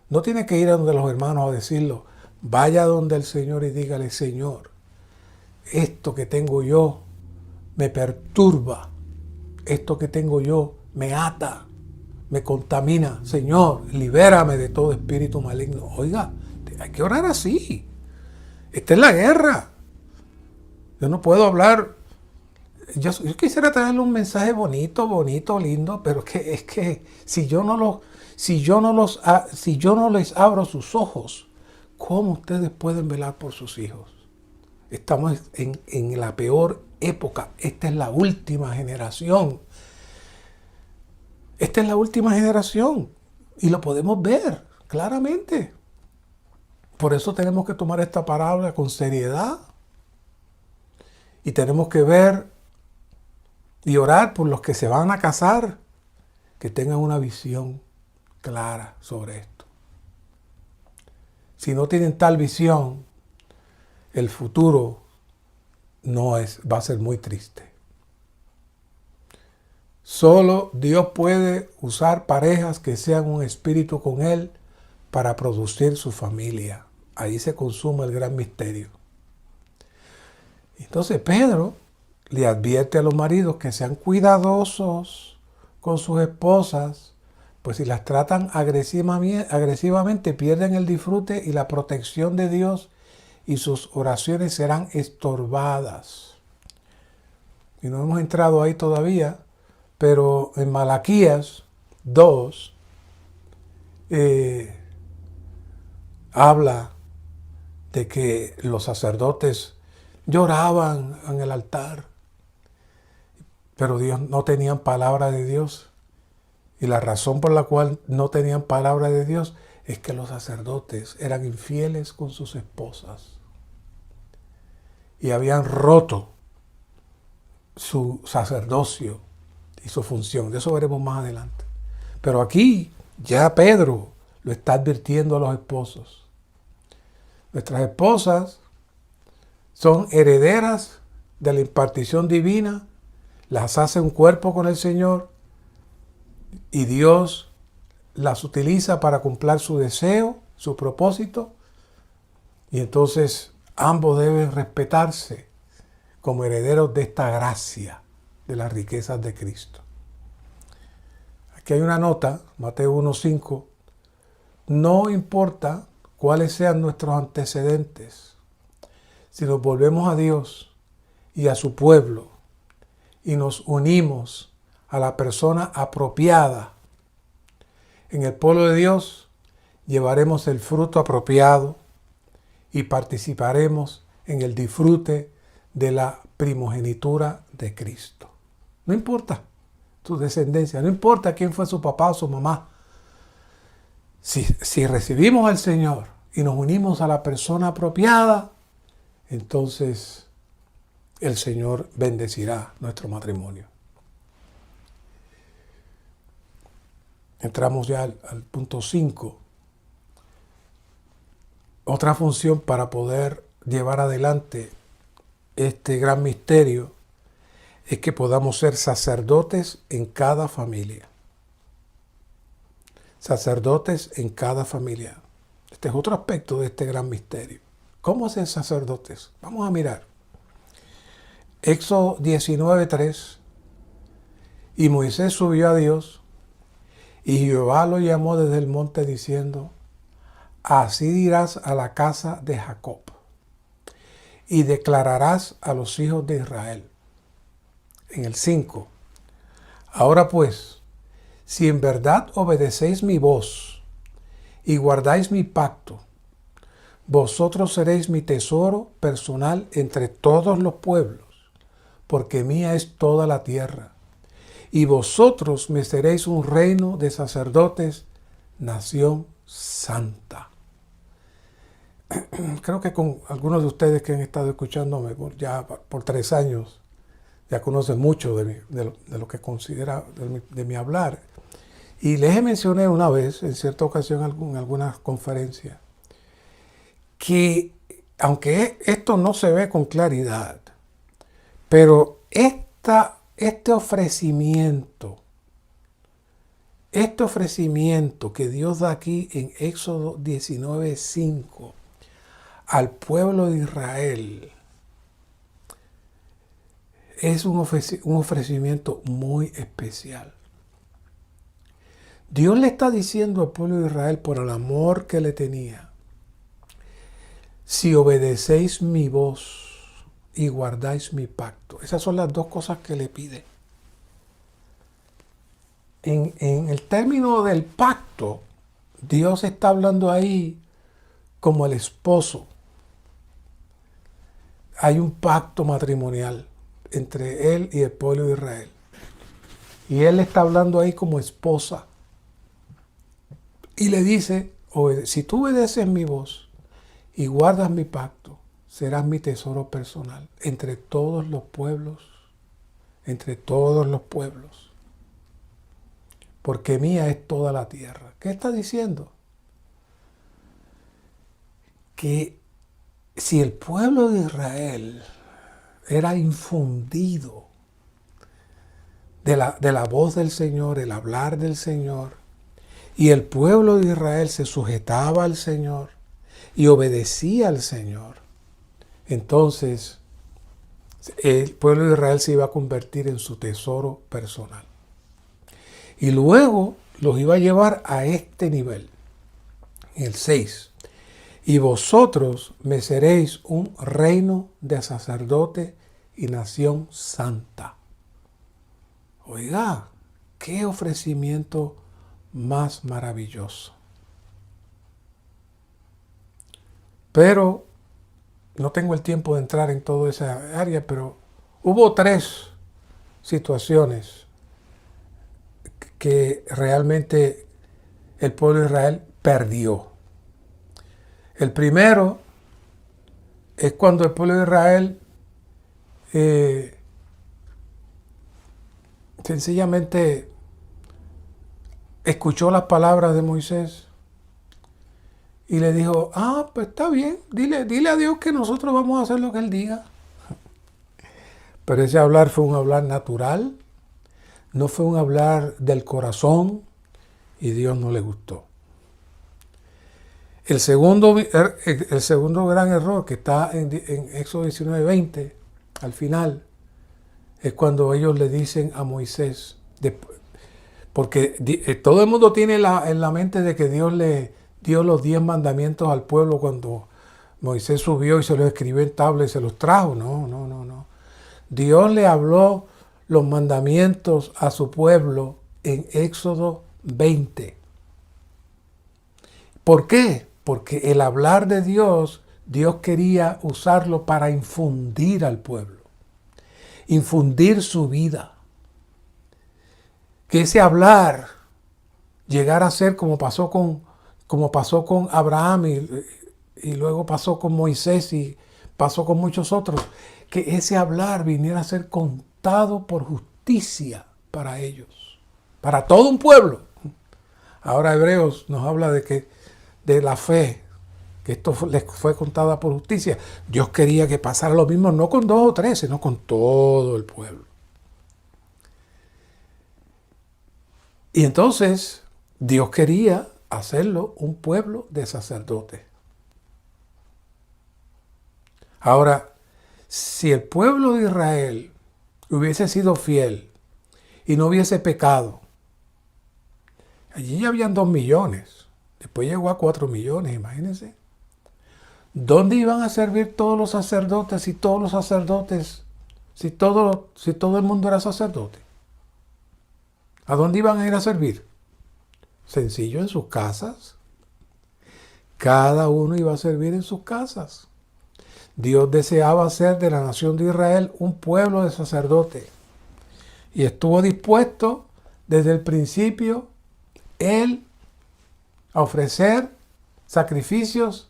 No tiene que ir a donde los hermanos a decirlo. Vaya donde el Señor y dígale, Señor, esto que tengo yo me perturba. Esto que tengo yo me ata, me contamina. Señor, libérame de todo espíritu maligno. Oiga, hay que orar así. Esta es la guerra. Yo no puedo hablar. Yo quisiera traerle un mensaje bonito, lindo, pero es que si yo no les abro sus ojos, ¿cómo ustedes pueden velar por sus hijos? Estamos en la peor época. Esta es la última generación. Esta es la última generación. Y lo podemos ver claramente. Por eso tenemos que tomar esta palabra con seriedad. Y tenemos que ver y orar por los que se van a casar, que tengan una visión clara sobre esto. Si no tienen tal visión, el futuro va a ser muy triste. Solo Dios puede usar parejas que sean un espíritu con Él para producir su familia. Ahí se consuma el gran misterio. Entonces Pedro le advierte a los maridos que sean cuidadosos con sus esposas, pues si las tratan agresivamente pierden el disfrute y la protección de Dios y sus oraciones serán estorbadas. Y no hemos entrado ahí todavía, pero en Malaquías 2 habla de que los sacerdotes lloraban en el altar, pero no tenían palabra de Dios. Y la razón por la cual no tenían palabra de Dios es que los sacerdotes eran infieles con sus esposas y habían roto su sacerdocio y su función. De eso veremos más adelante. Pero aquí ya Pedro lo está advirtiendo a los esposos. Nuestras esposas son herederas de la impartición divina, las hace un cuerpo con el Señor y Dios las utiliza para cumplir su deseo, su propósito, y entonces ambos deben respetarse como herederos de esta gracia de las riquezas de Cristo. Aquí hay una nota, Mateo 1:5, no importa cuáles sean nuestros antecedentes, si nos volvemos a Dios y a su pueblo y nos unimos a la persona apropiada en el pueblo de Dios, llevaremos el fruto apropiado y participaremos en el disfrute de la primogenitura de Cristo. No importa tu descendencia, no importa quién fue su papá o su mamá. Si recibimos al Señor y nos unimos a la persona apropiada, entonces el Señor bendecirá nuestro matrimonio. Entramos ya al punto 5. Otra función para poder llevar adelante este gran misterio es que podamos ser sacerdotes en cada familia. Sacerdotes en cada familia. Este es otro aspecto de este gran misterio. ¿Cómo ser sacerdotes? Vamos a mirar. Éxodo 19:3. Y Moisés subió a Dios, y Jehová lo llamó desde el monte diciendo: así dirás a la casa de Jacob, y declararás a los hijos de Israel. En el 5. Ahora pues, si en verdad obedecéis mi voz y guardáis mi pacto, vosotros seréis mi tesoro personal entre todos los pueblos, porque mía es toda la tierra. Y vosotros me seréis un reino de sacerdotes, nación santa. Creo que con algunos de ustedes que han estado escuchándome ya por 3 años, ya conocen mucho de lo que considera de mi hablar. Y les mencioné una vez, en cierta ocasión, en algunas conferencias, que aunque esto no se ve con claridad, pero este ofrecimiento que Dios da aquí en Éxodo 19:5 al pueblo de Israel es un ofrecimiento muy especial. Dios le está diciendo al pueblo de Israel, por el amor que le tenía: si obedecéis mi voz y guardáis mi pacto. Esas son las dos cosas que le pide. En el término del pacto, Dios está hablando ahí como el esposo. Hay un pacto matrimonial entre él y el pueblo de Israel. Y él está hablando ahí como esposa. Y le dice: si tú obedeces mi voz y guardas mi pacto, serás mi tesoro personal entre todos los pueblos, porque mía es toda la tierra. ¿Qué está diciendo? Que si el pueblo de Israel era infundido de la voz del Señor, el hablar del Señor, y el pueblo de Israel se sujetaba al Señor y obedecía al Señor, entonces el pueblo de Israel se iba a convertir en su tesoro personal. Y luego los iba a llevar a este nivel. En el 6. Y vosotros me seréis un reino de sacerdote y nación santa. Oiga, qué ofrecimiento más maravilloso. Pero no tengo el tiempo de entrar en toda esa área, pero hubo 3 situaciones que realmente el pueblo de Israel perdió. El primero es cuando el pueblo de Israel sencillamente escuchó las palabras de Moisés Y le dijo, pues está bien, dile a Dios que nosotros vamos a hacer lo que Él diga. Pero ese hablar fue un hablar natural, no fue un hablar del corazón, y Dios no le gustó. El segundo gran error que está en Éxodo 19:20, al final, es cuando ellos le dicen a Moisés, porque todo el mundo tiene en la mente de que Dios le dio los 10 mandamientos al pueblo cuando Moisés subió y se los escribió en tabla y se los trajo. No. Dios le habló los mandamientos a su pueblo en Éxodo 20. ¿Por qué? Porque el hablar de Dios quería usarlo para infundir al pueblo, infundir su vida. Que ese hablar llegara a ser como pasó con Abraham y luego pasó con Moisés y pasó con muchos otros, que ese hablar viniera a ser contado por justicia para ellos, para todo un pueblo. Ahora Hebreos nos habla de la fe, que esto les fue contada por justicia. Dios quería que pasara lo mismo, no con 2 o 3, sino con todo el pueblo. Y entonces Dios quería hacerlo un pueblo de sacerdotes. Ahora, si el pueblo de Israel hubiese sido fiel y no hubiese pecado, allí ya habían 2 millones, después llegó a 4 millones, imagínense. ¿Dónde iban a servir todos los sacerdotes si todo el mundo era sacerdote? ¿A dónde iban a ir a servir? Sencillo, en sus casas. Cada uno iba a servir en sus casas. Dios deseaba hacer de la nación de Israel un pueblo de sacerdotes. Y estuvo dispuesto desde el principio Él a ofrecer sacrificios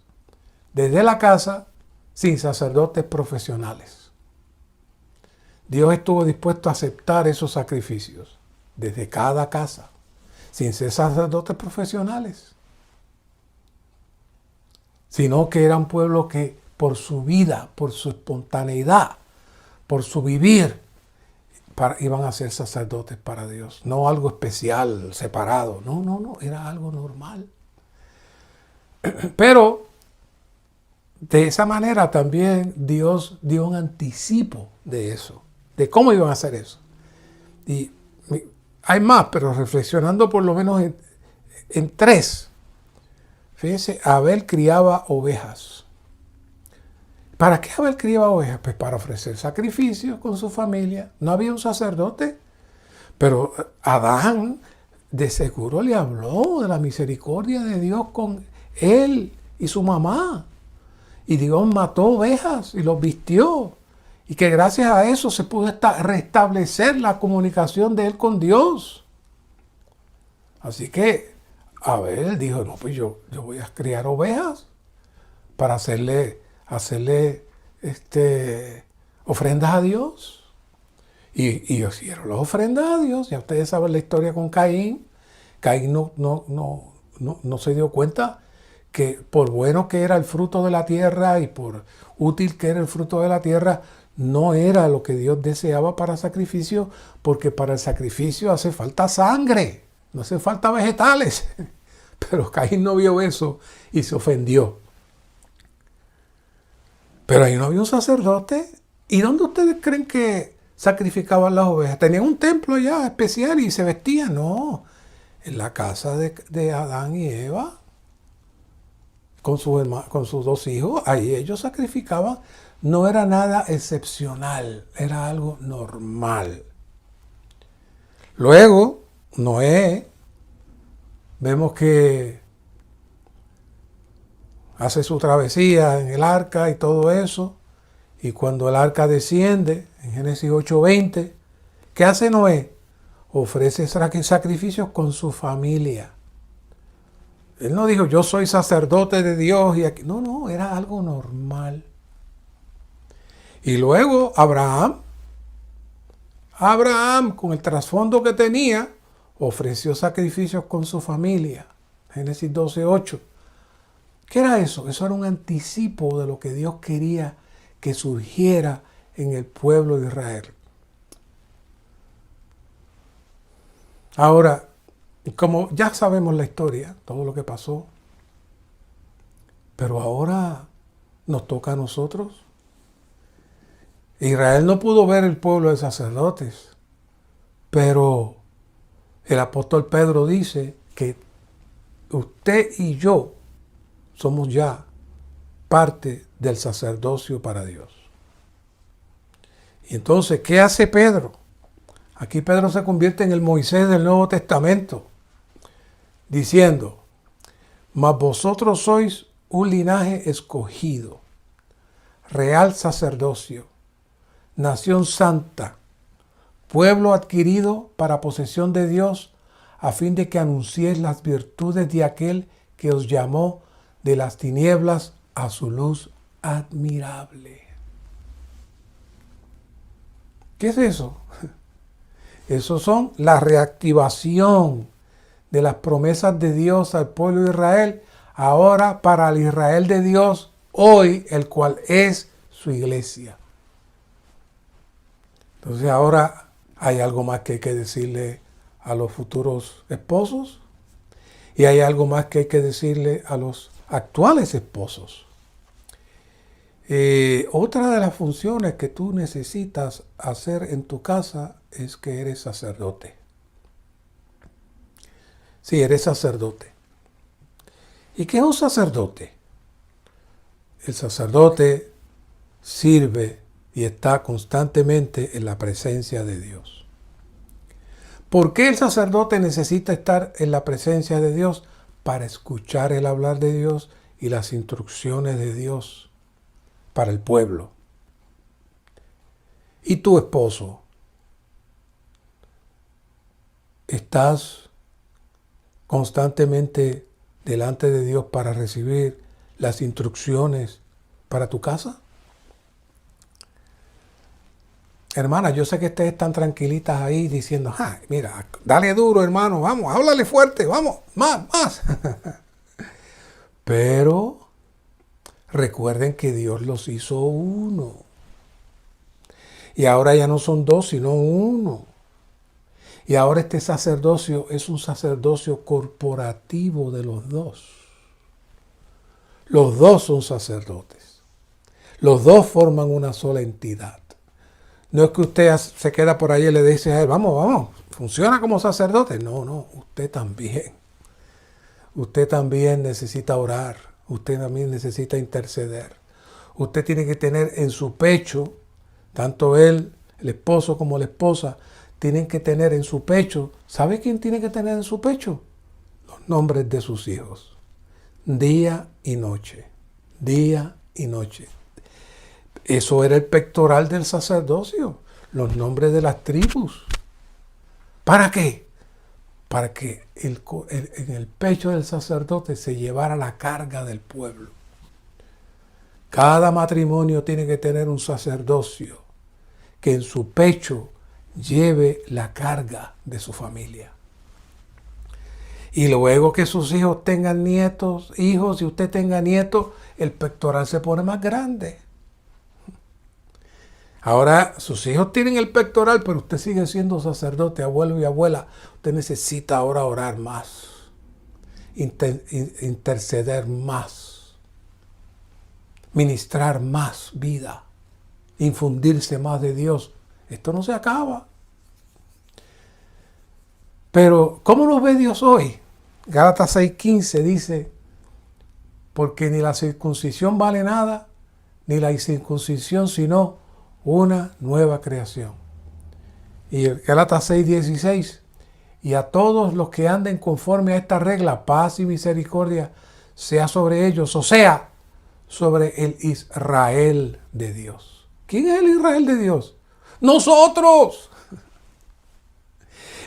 desde la casa sin sacerdotes profesionales. Dios estuvo dispuesto a aceptar esos sacrificios desde cada casa, sin ser sacerdotes profesionales, sino que era un pueblo que por su vida, por su espontaneidad, por su vivir, iban a ser sacerdotes para Dios. No algo especial, separado. No, era algo normal. Pero de esa manera también Dios dio un anticipo de eso, de cómo iban a hacer eso. Y hay más, pero reflexionando por lo menos en 3. Fíjense, Abel criaba ovejas. ¿Para qué Abel criaba ovejas? Pues para ofrecer sacrificios con su familia. No había un sacerdote, pero Adán de seguro le habló de la misericordia de Dios con él y su mamá. Y Dios mató ovejas y los vistió. Y que gracias a eso se pudo restablecer la comunicación de él con Dios. Así que Abel dijo, no, pues yo voy a criar ovejas para hacerle ofrendas a Dios. Y hicieron las ofrendas a Dios. Ya ustedes saben la historia con Caín. Caín no se dio cuenta que por bueno que era el fruto de la tierra y por útil que era el fruto de la tierra, no era lo que Dios deseaba para sacrificio, porque para el sacrificio hace falta sangre, no hace falta vegetales. Pero Caín no vio eso y se ofendió. Pero ahí no había un sacerdote. ¿Y dónde ustedes creen que sacrificaban las ovejas? ¿Tenían un templo ya especial y se vestían? No, en la casa de Adán y Eva, con sus 2 hijos, ahí ellos sacrificaban. No era nada excepcional, era algo normal. Luego, Noé, vemos que hace su travesía en el arca y todo eso. Y cuando el arca desciende, en Génesis 8:20, ¿qué hace Noé? Ofrece sacrificios con su familia. Él no dijo, yo soy sacerdote de Dios y aquí. No, era algo normal. Y luego Abraham, con el trasfondo que tenía, ofreció sacrificios con su familia. Génesis 12:8. ¿Qué era eso? Eso era un anticipo de lo que Dios quería que surgiera en el pueblo de Israel. Ahora, como ya sabemos la historia, todo lo que pasó, pero ahora nos toca a nosotros. Israel no pudo ver el pueblo de sacerdotes, pero el apóstol Pedro dice que usted y yo somos ya parte del sacerdocio para Dios. Y entonces, ¿qué hace Pedro? Aquí Pedro se convierte en el Moisés del Nuevo Testamento, diciendo, mas vosotros sois un linaje escogido, real sacerdocio, nación santa, pueblo adquirido para posesión de Dios, a fin de que anunciéis las virtudes de aquel que os llamó de las tinieblas a su luz admirable. ¿Qué es eso? Eso son la reactivación de las promesas de Dios al pueblo de Israel, ahora para el Israel de Dios hoy, el cual es su iglesia. Entonces ahora hay algo más que hay que decirle a los futuros esposos y hay algo más que hay que decirle a los actuales esposos. Otra de las funciones que tú necesitas hacer en tu casa es que eres sacerdote. Sí, eres sacerdote. ¿Y qué es un sacerdote? El sacerdote sirve y está constantemente en la presencia de Dios. ¿Por qué el sacerdote necesita estar en la presencia de Dios? Para escuchar el hablar de Dios y las instrucciones de Dios para el pueblo. ¿Y tu esposo? ¿Estás constantemente delante de Dios para recibir las instrucciones para tu casa? Hermana, yo sé que ustedes están tranquilitas ahí diciendo, mira, dale duro, hermano, vamos, háblale fuerte, vamos, más. Pero recuerden que Dios los hizo uno. Y ahora ya no son dos, sino uno. Y ahora este sacerdocio es un sacerdocio corporativo de los dos. Los dos son sacerdotes. Los dos forman una sola entidad. No es que usted se queda por ahí y le dice a él, vamos, funciona como sacerdote. No, usted también. Usted también necesita orar. Usted también necesita interceder. Usted tiene que tener en su pecho, tanto él, el esposo como la esposa, tienen que tener en su pecho, ¿sabe quién tiene que tener en su pecho? Los nombres de sus hijos. Día y noche. Día y noche. Eso era el pectoral del sacerdocio. Los nombres de las tribus. ¿Para qué? Para que en el pecho del sacerdote se llevara la carga del pueblo. Cada matrimonio tiene que tener un sacerdocio que en su pecho lleve la carga de su familia. Y luego que sus hijos tengan nietos, hijos, y usted tenga nietos, el pectoral se pone más grande. Ahora sus hijos tienen el pectoral, pero usted sigue siendo sacerdote, abuelo y abuela. Usted necesita ahora orar más, interceder más, ministrar más vida, infundirse más de Dios. Esto no se acaba. Pero, ¿cómo nos ve Dios hoy? Gálatas 6:15 dice, porque ni la circuncisión vale nada, ni la incircuncisión, sino una nueva creación. Y Gálatas 6:16, y a todos los que anden conforme a esta regla, paz y misericordia sea sobre ellos, o sea, sobre el Israel de Dios. ¿Quién es el Israel de Dios? ¡Nosotros!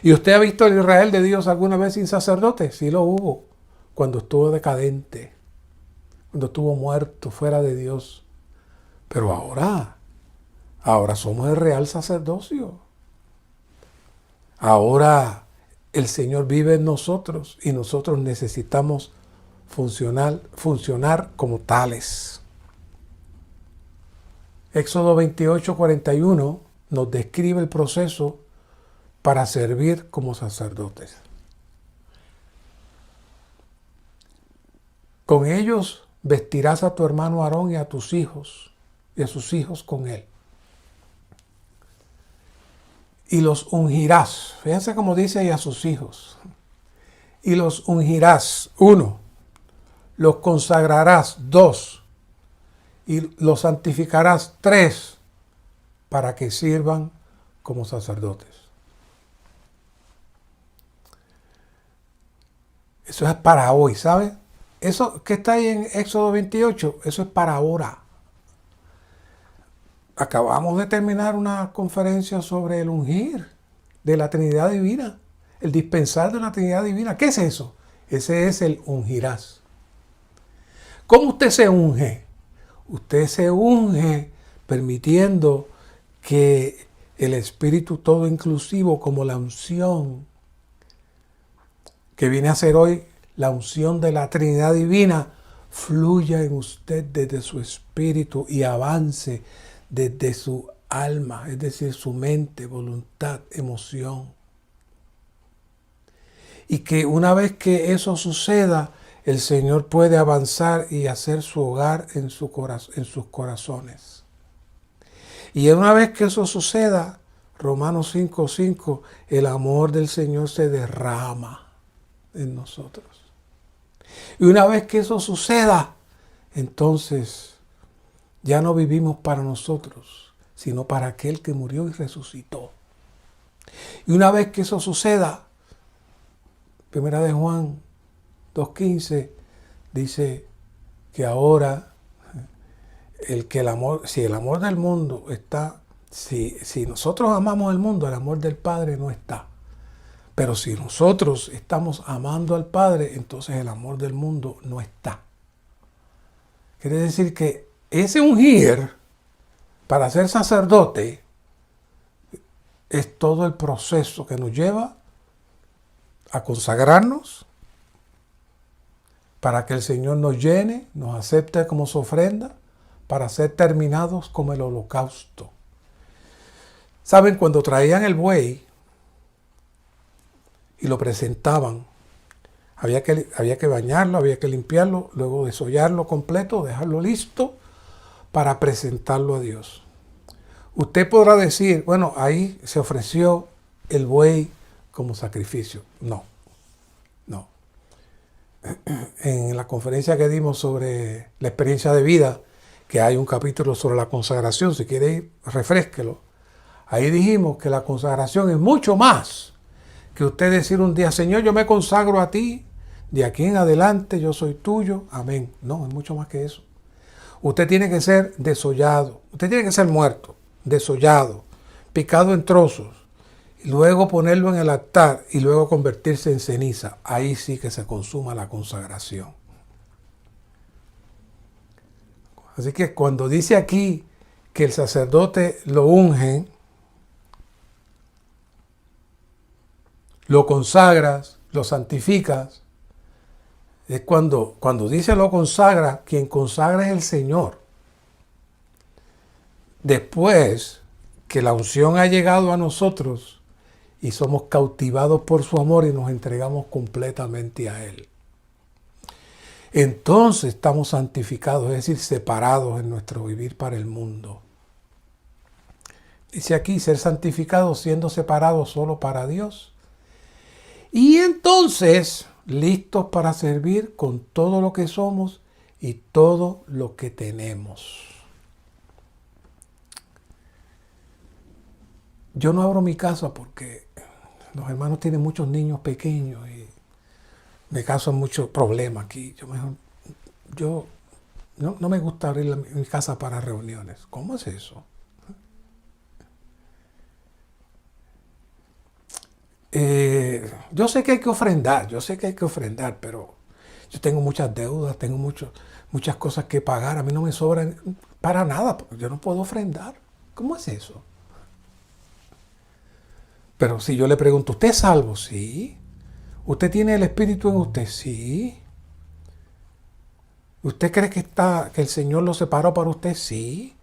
¿Y usted ha visto el Israel de Dios alguna vez sin sacerdote? Sí lo hubo, cuando estuvo decadente, cuando estuvo muerto, fuera de Dios. Pero ahora somos el real sacerdocio. Ahora el Señor vive en nosotros y nosotros necesitamos funcionar como tales. Éxodo 28:41 nos describe el proceso para servir como sacerdotes. Con ellos vestirás a tu hermano Aarón y a tus hijos, y a sus hijos con él. Y los ungirás. Fíjense cómo dice, y a sus hijos. Y los ungirás. 1. Los consagrarás. 2. Y los santificarás. 3. Para que sirvan como sacerdotes. Eso es para hoy, ¿sabes? Eso que está ahí en Éxodo 28, eso es para ahora. Acabamos de terminar una conferencia sobre el ungir de la Trinidad Divina, el dispensar de la Trinidad Divina. ¿Qué es eso? Ese es el ungirás. ¿Cómo usted se unge? Usted se unge permitiendo que el Espíritu todo inclusivo, como la unción que viene a ser hoy, la unción de la Trinidad Divina, fluya en usted desde su espíritu y avance desde su alma, es decir, su mente, voluntad, emoción. Y que una vez que eso suceda, el Señor puede avanzar y hacer su hogar en sus corazones. Y una vez que eso suceda, Romanos 5:5, el amor del Señor se derrama en nosotros. Y una vez que eso suceda, entonces ya no vivimos para nosotros, sino para aquel que murió y resucitó. Y una vez que eso suceda, 1 de Juan 2:15 dice que ahora si el amor del mundo está, si nosotros amamos el mundo, el amor del Padre no está. Pero si nosotros estamos amando al Padre, entonces el amor del mundo no está. Quiere decir que ese ungir para ser sacerdote es todo el proceso que nos lleva a consagrarnos para que el Señor nos llene, nos acepte como su ofrenda, para ser terminados como el holocausto. ¿Saben? Cuando traían el buey y lo presentaban, había que bañarlo, había que limpiarlo, luego desollarlo completo, dejarlo listo para presentarlo a Dios. Usted podrá decir, bueno, ahí se ofreció el buey como sacrificio. No. En la conferencia que dimos sobre la experiencia de vida, que hay un capítulo sobre la consagración, si quiere ir, refrésquelo. Ahí dijimos que la consagración es mucho más que usted decir un día, Señor, yo me consagro a ti, de aquí en adelante yo soy tuyo, amén. No, es mucho más que eso. Usted tiene que ser desollado, usted tiene que ser muerto, desollado, picado en trozos, y luego ponerlo en el altar y luego convertirse en ceniza. Ahí sí que se consuma la consagración. Así que cuando dice aquí que el sacerdote lo ungen, lo consagras, lo santificas, es cuando dice lo consagra, quien consagra es el Señor. Después que la unción ha llegado a nosotros y somos cautivados por su amor y nos entregamos completamente a Él, entonces estamos santificados, es decir, separados en nuestro vivir para el mundo. Dice aquí, ser santificados siendo separados solo para Dios. Y entonces, listos para servir con todo lo que somos y todo lo que tenemos. Yo no abro mi casa porque los hermanos tienen muchos niños pequeños y me causan muchos problemas aquí. No me gusta abrir mi casa para reuniones. ¿Cómo es eso? Yo sé que hay que ofrendar, pero yo tengo muchas deudas, tengo muchas cosas que pagar, a mí no me sobran para nada, yo no puedo ofrendar. ¿Cómo es eso? Pero si yo le pregunto, ¿usted es salvo? Sí. ¿Usted tiene el Espíritu en usted? Sí. ¿Usted cree que el Señor lo separó para usted? Sí.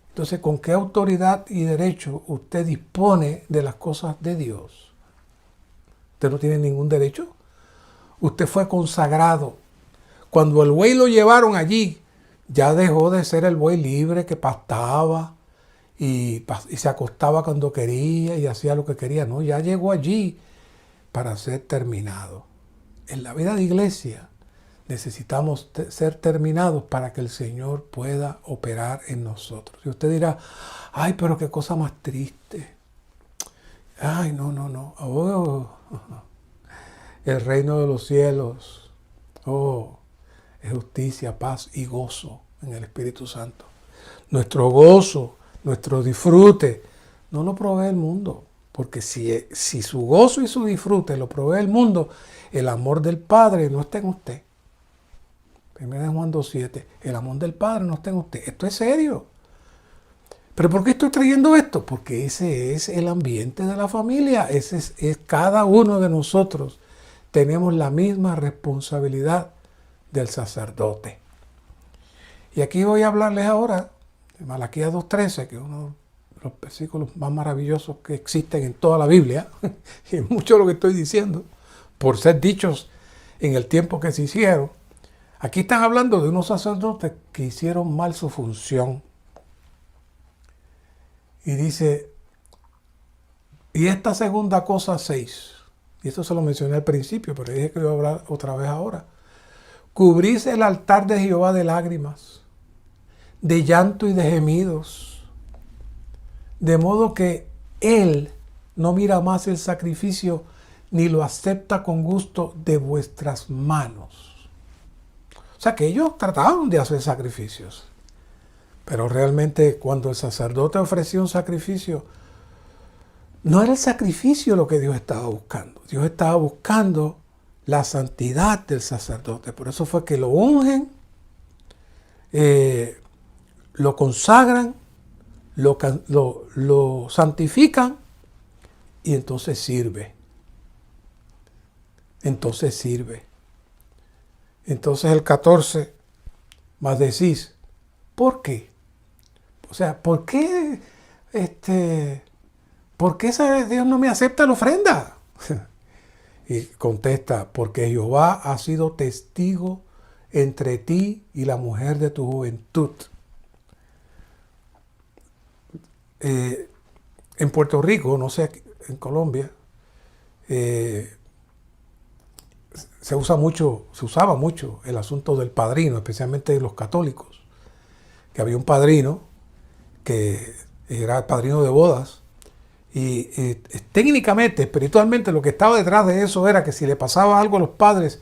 Entonces, ¿con qué autoridad y derecho usted dispone de las cosas de Dios? Usted no tiene ningún derecho. Usted fue consagrado. Cuando el buey lo llevaron allí, ya dejó de ser el buey libre que pastaba y se acostaba cuando quería y hacía lo que quería. No, ya llegó allí para ser terminado. En la vida de iglesia necesitamos ser terminados para que el Señor pueda operar en nosotros. Y usted dirá, ay, pero qué cosa más triste. Ay, no. Oh, el reino de los cielos. Oh, es justicia, paz y gozo en el Espíritu Santo. Nuestro gozo, nuestro disfrute, no lo provee el mundo. Porque si su gozo y su disfrute lo provee el mundo, el amor del Padre no está en usted. 1 Juan 2:7, el amor del Padre no está en usted. Esto es serio. ¿Pero por qué estoy trayendo esto? Porque ese es el ambiente de la familia. Ese es cada uno de nosotros. Tenemos la misma responsabilidad del sacerdote. Y aquí voy a hablarles ahora de Malaquías 2:13, que es uno de los versículos más maravillosos que existen en toda la Biblia. Y es mucho lo que estoy diciendo, por ser dichos en el tiempo que se hicieron. Aquí están hablando de unos sacerdotes que hicieron mal su función. Y dice, y esta segunda cosa 6, y esto se lo mencioné al principio, pero dije que iba a hablar otra vez ahora. Cubrís el altar de Jehová de lágrimas, de llanto y de gemidos, de modo que Él no mira más el sacrificio ni lo acepta con gusto de vuestras manos. O sea que ellos trataban de hacer sacrificios. Pero realmente cuando el sacerdote ofrecía un sacrificio, no era el sacrificio lo que Dios estaba buscando. Dios estaba buscando la santidad del sacerdote. Por eso fue que lo ungen, lo consagran, lo santifican y entonces sirve. Entonces el 14 más decís, ¿por qué? O sea, ¿por qué Dios no me acepta la ofrenda? Y contesta, porque Jehová ha sido testigo entre ti y la mujer de tu juventud. En Puerto Rico, no sé, en Colombia, se usaba mucho el asunto del padrino, especialmente los católicos, que había un padrino que era el padrino de bodas y técnicamente, espiritualmente, lo que estaba detrás de eso era que si le pasaba algo a los padres,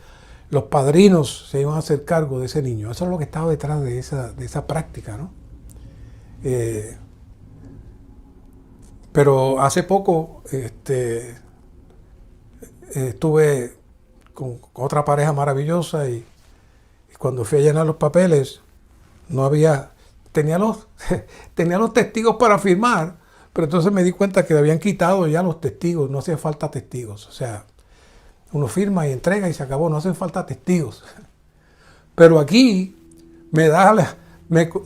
los padrinos se iban a hacer cargo de ese niño. Eso es lo que estaba detrás de esa práctica, ¿no? Pero hace poco estuve con otra pareja maravillosa y cuando fui a llenar los papeles no había, tenía los testigos para firmar, pero entonces me di cuenta que habían quitado ya los testigos, no hacía falta testigos. O sea, uno firma y entrega y se acabó, no hacen falta testigos. Pero aquí me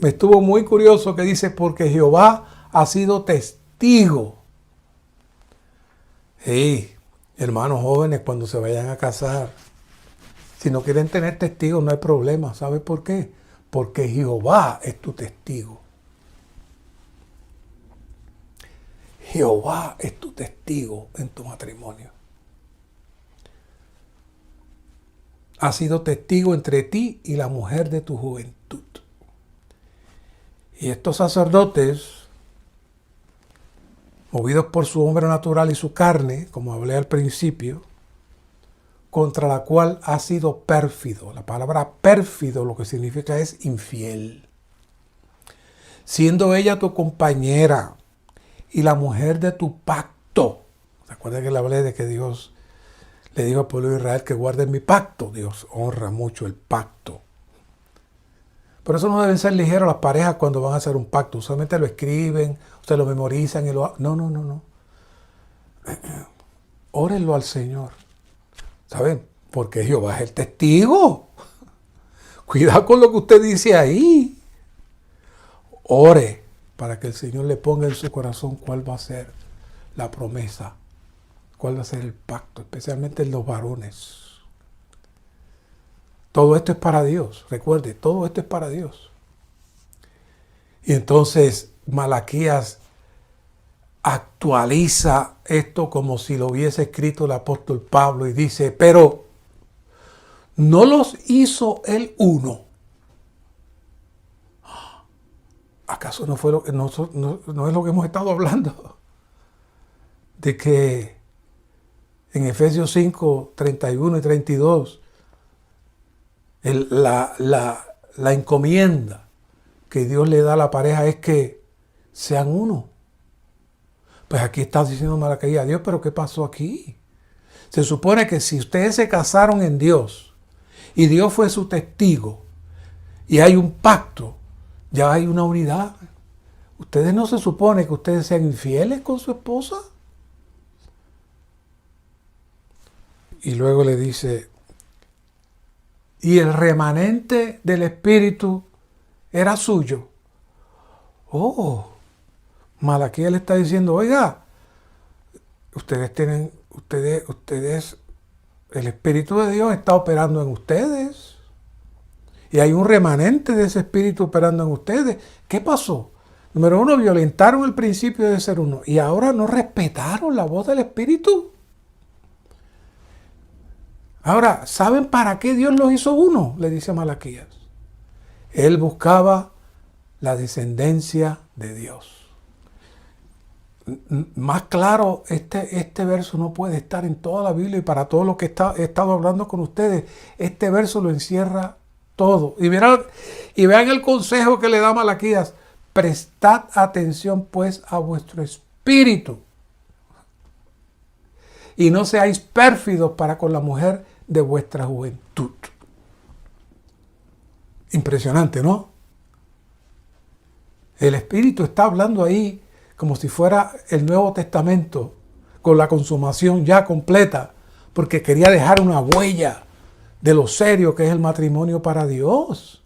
estuvo muy curioso que dice, porque Jehová ha sido testigo. Hey, hermanos jóvenes, cuando se vayan a casar, si no quieren tener testigos, no hay problema. ¿Sabe por qué? Porque Jehová es tu testigo. Jehová es tu testigo en tu matrimonio. Ha sido testigo entre ti y la mujer de tu juventud. Y estos sacerdotes, movidos por su hombre natural y su carne, como hablé al principio, contra la cual ha sido pérfido. La palabra pérfido lo que significa es infiel. Siendo ella tu compañera y la mujer de tu pacto. Recuerda que le hablé de que Dios le dijo al pueblo de Israel que guarden mi pacto. Dios honra mucho el pacto. Por eso no deben ser ligeros las parejas cuando van a hacer un pacto. Usualmente lo escriben, ustedes lo memorizan y lo... No. Órenlo al Señor. ¿Saben? Porque Jehová es el testigo. Cuidado con lo que usted dice ahí. Ore para que el Señor le ponga en su corazón cuál va a ser la promesa, cuál va a ser el pacto, especialmente en los varones. Todo esto es para Dios, recuerde, todo esto es para Dios. Y entonces Malaquías actualiza esto como si lo hubiese escrito el apóstol Pablo y dice, pero no los hizo él uno. ¿Acaso no fue lo que no es lo que hemos estado hablando? De que en Efesios 5, 31 y 32, la encomienda que Dios le da a la pareja es que sean uno. Pues aquí está diciendo Malaquías, Dios, pero ¿qué pasó aquí? Se supone que si ustedes se casaron en Dios y Dios fue su testigo y hay un pacto, ya hay una unidad. ¿Ustedes no se supone que ustedes sean infieles con su esposa? Y luego le dice, y el remanente del espíritu era suyo. Oh, Malaquías le está diciendo, oiga, ustedes, el Espíritu de Dios está operando en ustedes. Y hay un remanente de ese Espíritu operando en ustedes. ¿Qué pasó? Número uno, violentaron el principio de ser uno. Y ahora no respetaron la voz del Espíritu. Ahora, ¿saben para qué Dios los hizo uno? Le dice Malaquías. Él buscaba la descendencia de Dios. Más claro, este verso no puede estar en toda la Biblia, y para todo lo que he estado hablando con ustedes, este verso lo encierra todo. Y vean el consejo que le da Malaquías. Prestad atención pues a vuestro espíritu y no seáis pérfidos para con la mujer de vuestra juventud. Impresionante, ¿no? El Espíritu está hablando ahí como si fuera el Nuevo Testamento, con la consumación ya completa, porque quería dejar una huella de lo serio que es el matrimonio para Dios.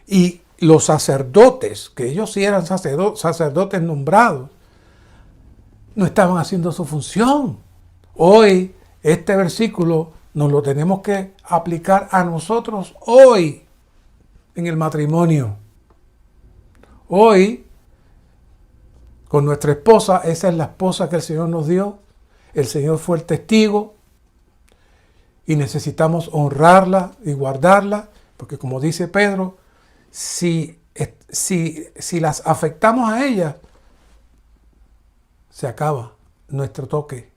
Y los sacerdotes, que ellos sí eran sacerdotes nombrados, no estaban haciendo su función. Hoy, este versículo nos lo tenemos que aplicar a nosotros hoy en el matrimonio. Hoy, con nuestra esposa, esa es la esposa que el Señor nos dio. El Señor fue el testigo y necesitamos honrarla y guardarla, porque como dice Pedro, si las afectamos a ellas, se acaba nuestro toque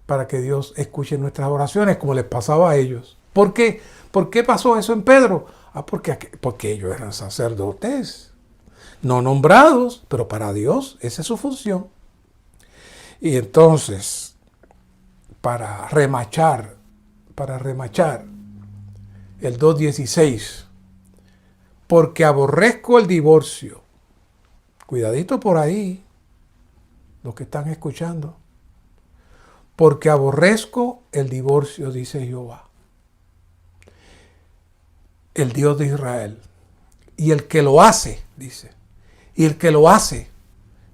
para que Dios escuche nuestras oraciones, como les pasaba a ellos. ¿Por qué? ¿Por qué pasó eso en Pedro? Porque ellos eran sacerdotes, no nombrados, pero para Dios esa es su función. Y entonces, para remachar el 2.16, porque aborrezco el divorcio. Cuidadito por ahí, los que están escuchando. Porque aborrezco el divorcio, dice Jehová, el Dios de Israel. Y el que lo hace, dice, y el que lo hace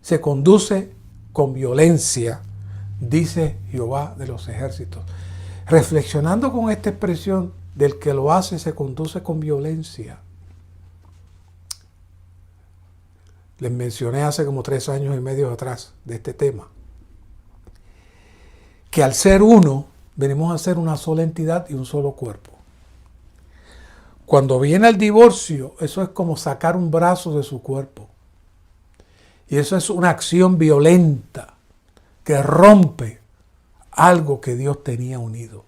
se conduce con violencia, dice Jehová de los ejércitos. Reflexionando con esta expresión del que lo hace se conduce con violencia. Les mencioné hace como 3 años y medio atrás de este tema. Que al ser uno, venimos a ser una sola entidad y un solo cuerpo. Cuando viene el divorcio, eso es como sacar un brazo de su cuerpo. Y eso es una acción violenta que rompe algo que Dios tenía unido.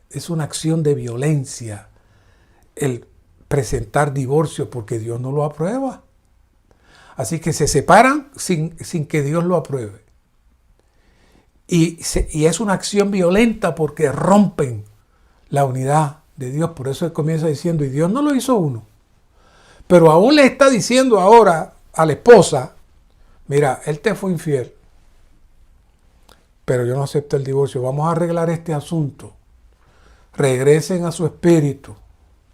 Es una acción de violencia el presentar divorcio porque Dios no lo aprueba. Así que se separan sin que Dios lo apruebe. Y es una acción violenta porque rompen la unidad de Dios. Por eso él comienza diciendo, y Dios no lo hizo uno. Pero aún le está diciendo ahora a la esposa, mira, él te fue infiel, pero yo no acepto el divorcio. Vamos a arreglar este asunto. Regresen a su espíritu.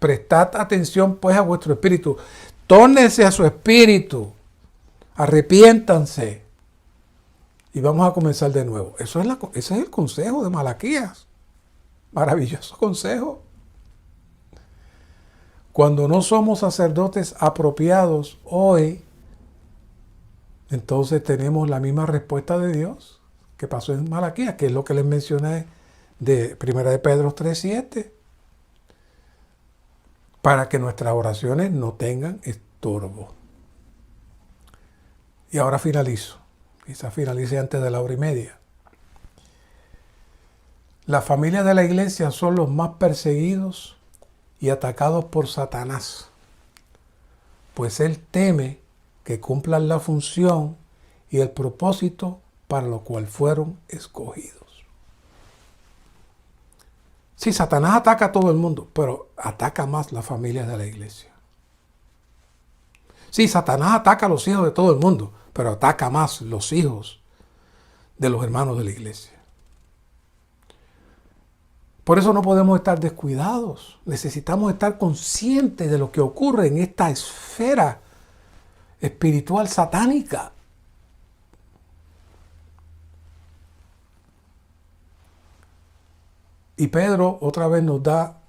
prestad atención pues a vuestro espíritu. Tórnense a su espíritu. Arrepiéntanse. Y vamos a comenzar de nuevo. Ese es el consejo de Malaquías. Maravilloso consejo. Cuando no somos sacerdotes apropiados hoy, entonces tenemos la misma respuesta de Dios que pasó en Malaquías, que es lo que les mencioné de 1 de Pedro 3:7, para que nuestras oraciones no tengan estorbo. Y ahora finalizo. Quizás finalice antes de la 1:30. Las familias de la iglesia son los más perseguidos y atacados por Satanás, pues él teme que cumplan la función y el propósito para lo cual fueron escogidos. Sí, Satanás ataca a todo el mundo, pero ataca más las familias de la iglesia. Sí, Satanás ataca a los hijos de todo el mundo, pero ataca más los hijos de los hermanos de la iglesia. Por eso no podemos estar descuidados. Necesitamos estar conscientes de lo que ocurre en esta esfera espiritual satánica. Y Pedro otra vez nos da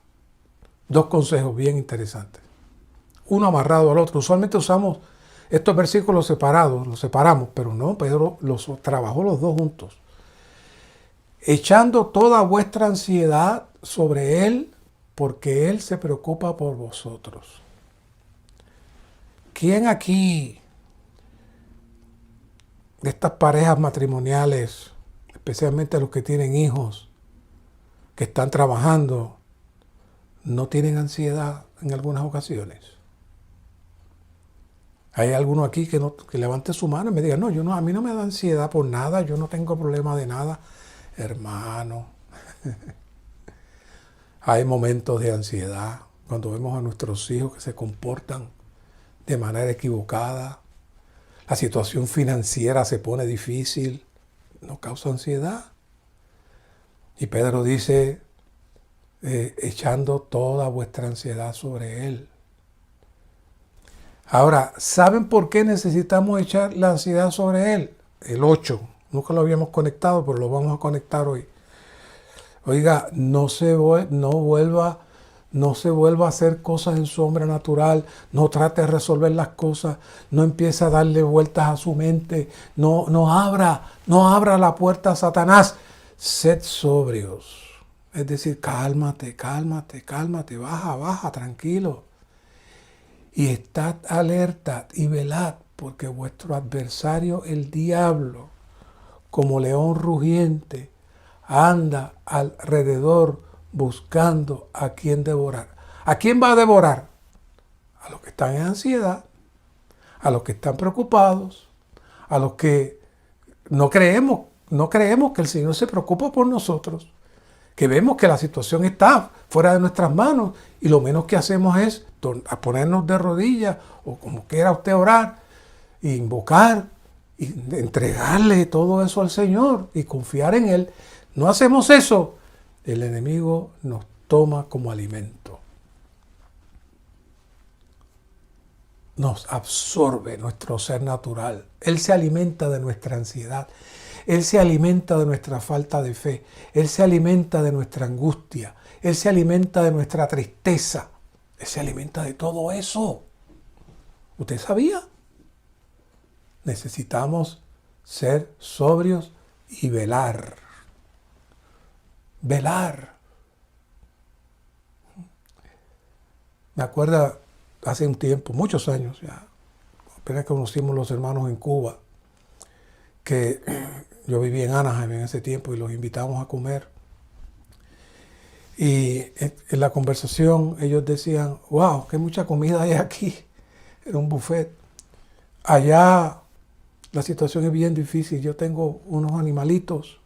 dos consejos bien interesantes. Uno amarrado al otro. Usualmente usamos estos versículos separados, los separamos, pero no, Pedro los trabajó los dos juntos. Echando toda vuestra ansiedad sobre Él, porque Él se preocupa por vosotros. ¿Quién aquí de estas parejas matrimoniales, especialmente los que tienen hijos, que están trabajando, no tienen ansiedad en algunas ocasiones? Hay alguno aquí que levante su mano y me diga, no, a mí no me da ansiedad por nada, yo no tengo problema de nada. Hermano, hay momentos de ansiedad cuando vemos a nuestros hijos que se comportan de manera equivocada. La situación financiera se pone difícil, nos causa ansiedad. Y Pedro dice, echando toda vuestra ansiedad sobre Él. Ahora, ¿saben por qué necesitamos echar la ansiedad sobre Él? El 8. Nunca lo habíamos conectado, pero lo vamos a conectar hoy. Oiga, no se vuelva a hacer cosas en su hombre natural. No trate de resolver las cosas. No empiece a darle vueltas a su mente. No abra la puerta a Satanás. Sed sobrios. Es decir, cálmate, baja, tranquilo. Y estad alerta y velad, porque vuestro adversario, el diablo, como león rugiente, anda alrededor buscando a quien devorar. ¿A quién va a devorar? A los que están en ansiedad, a los que están preocupados, a los que no creemos que el Señor se preocupa por nosotros, que vemos que la situación está fuera de nuestras manos y lo menos que hacemos es ponernos de rodillas o como quiera usted orar e invocar y entregarle todo eso al Señor y confiar en Él. No hacemos eso, el enemigo nos toma como alimento. Nos absorbe nuestro ser natural. Él se alimenta de nuestra ansiedad. Él se alimenta de nuestra falta de fe. Él se alimenta de nuestra angustia. Él se alimenta de nuestra tristeza. Él se alimenta de todo eso. ¿Usted sabía? Necesitamos ser sobrios y velar. Velar. Me acuerdo hace un tiempo, muchos años ya, apenas conocimos los hermanos en Cuba, que yo viví en Anaheim en ese tiempo y los invitamos a comer. Y en la conversación ellos decían, wow, qué mucha comida hay aquí. Era un buffet. Allá la situación es bien difícil. Yo tengo unos animalitos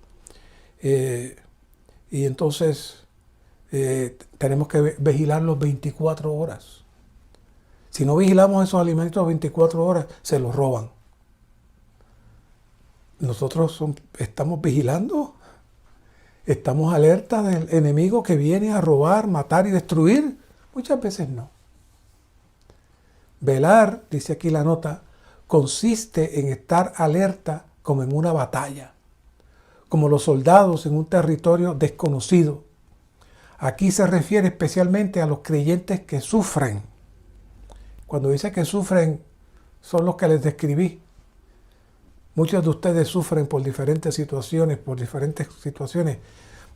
y entonces tenemos que vigilarlos 24 horas. Si no vigilamos esos animalitos 24 horas, se los roban. Nosotros estamos vigilando, estamos alerta del enemigo que viene a robar, matar y destruir. Muchas veces no. Velar, dice aquí la nota, consiste en estar alerta como en una batalla, como los soldados en un territorio desconocido. Aquí se refiere especialmente a los creyentes que sufren. Cuando dice que sufren, son los que les describí. Muchos de ustedes sufren por diferentes situaciones,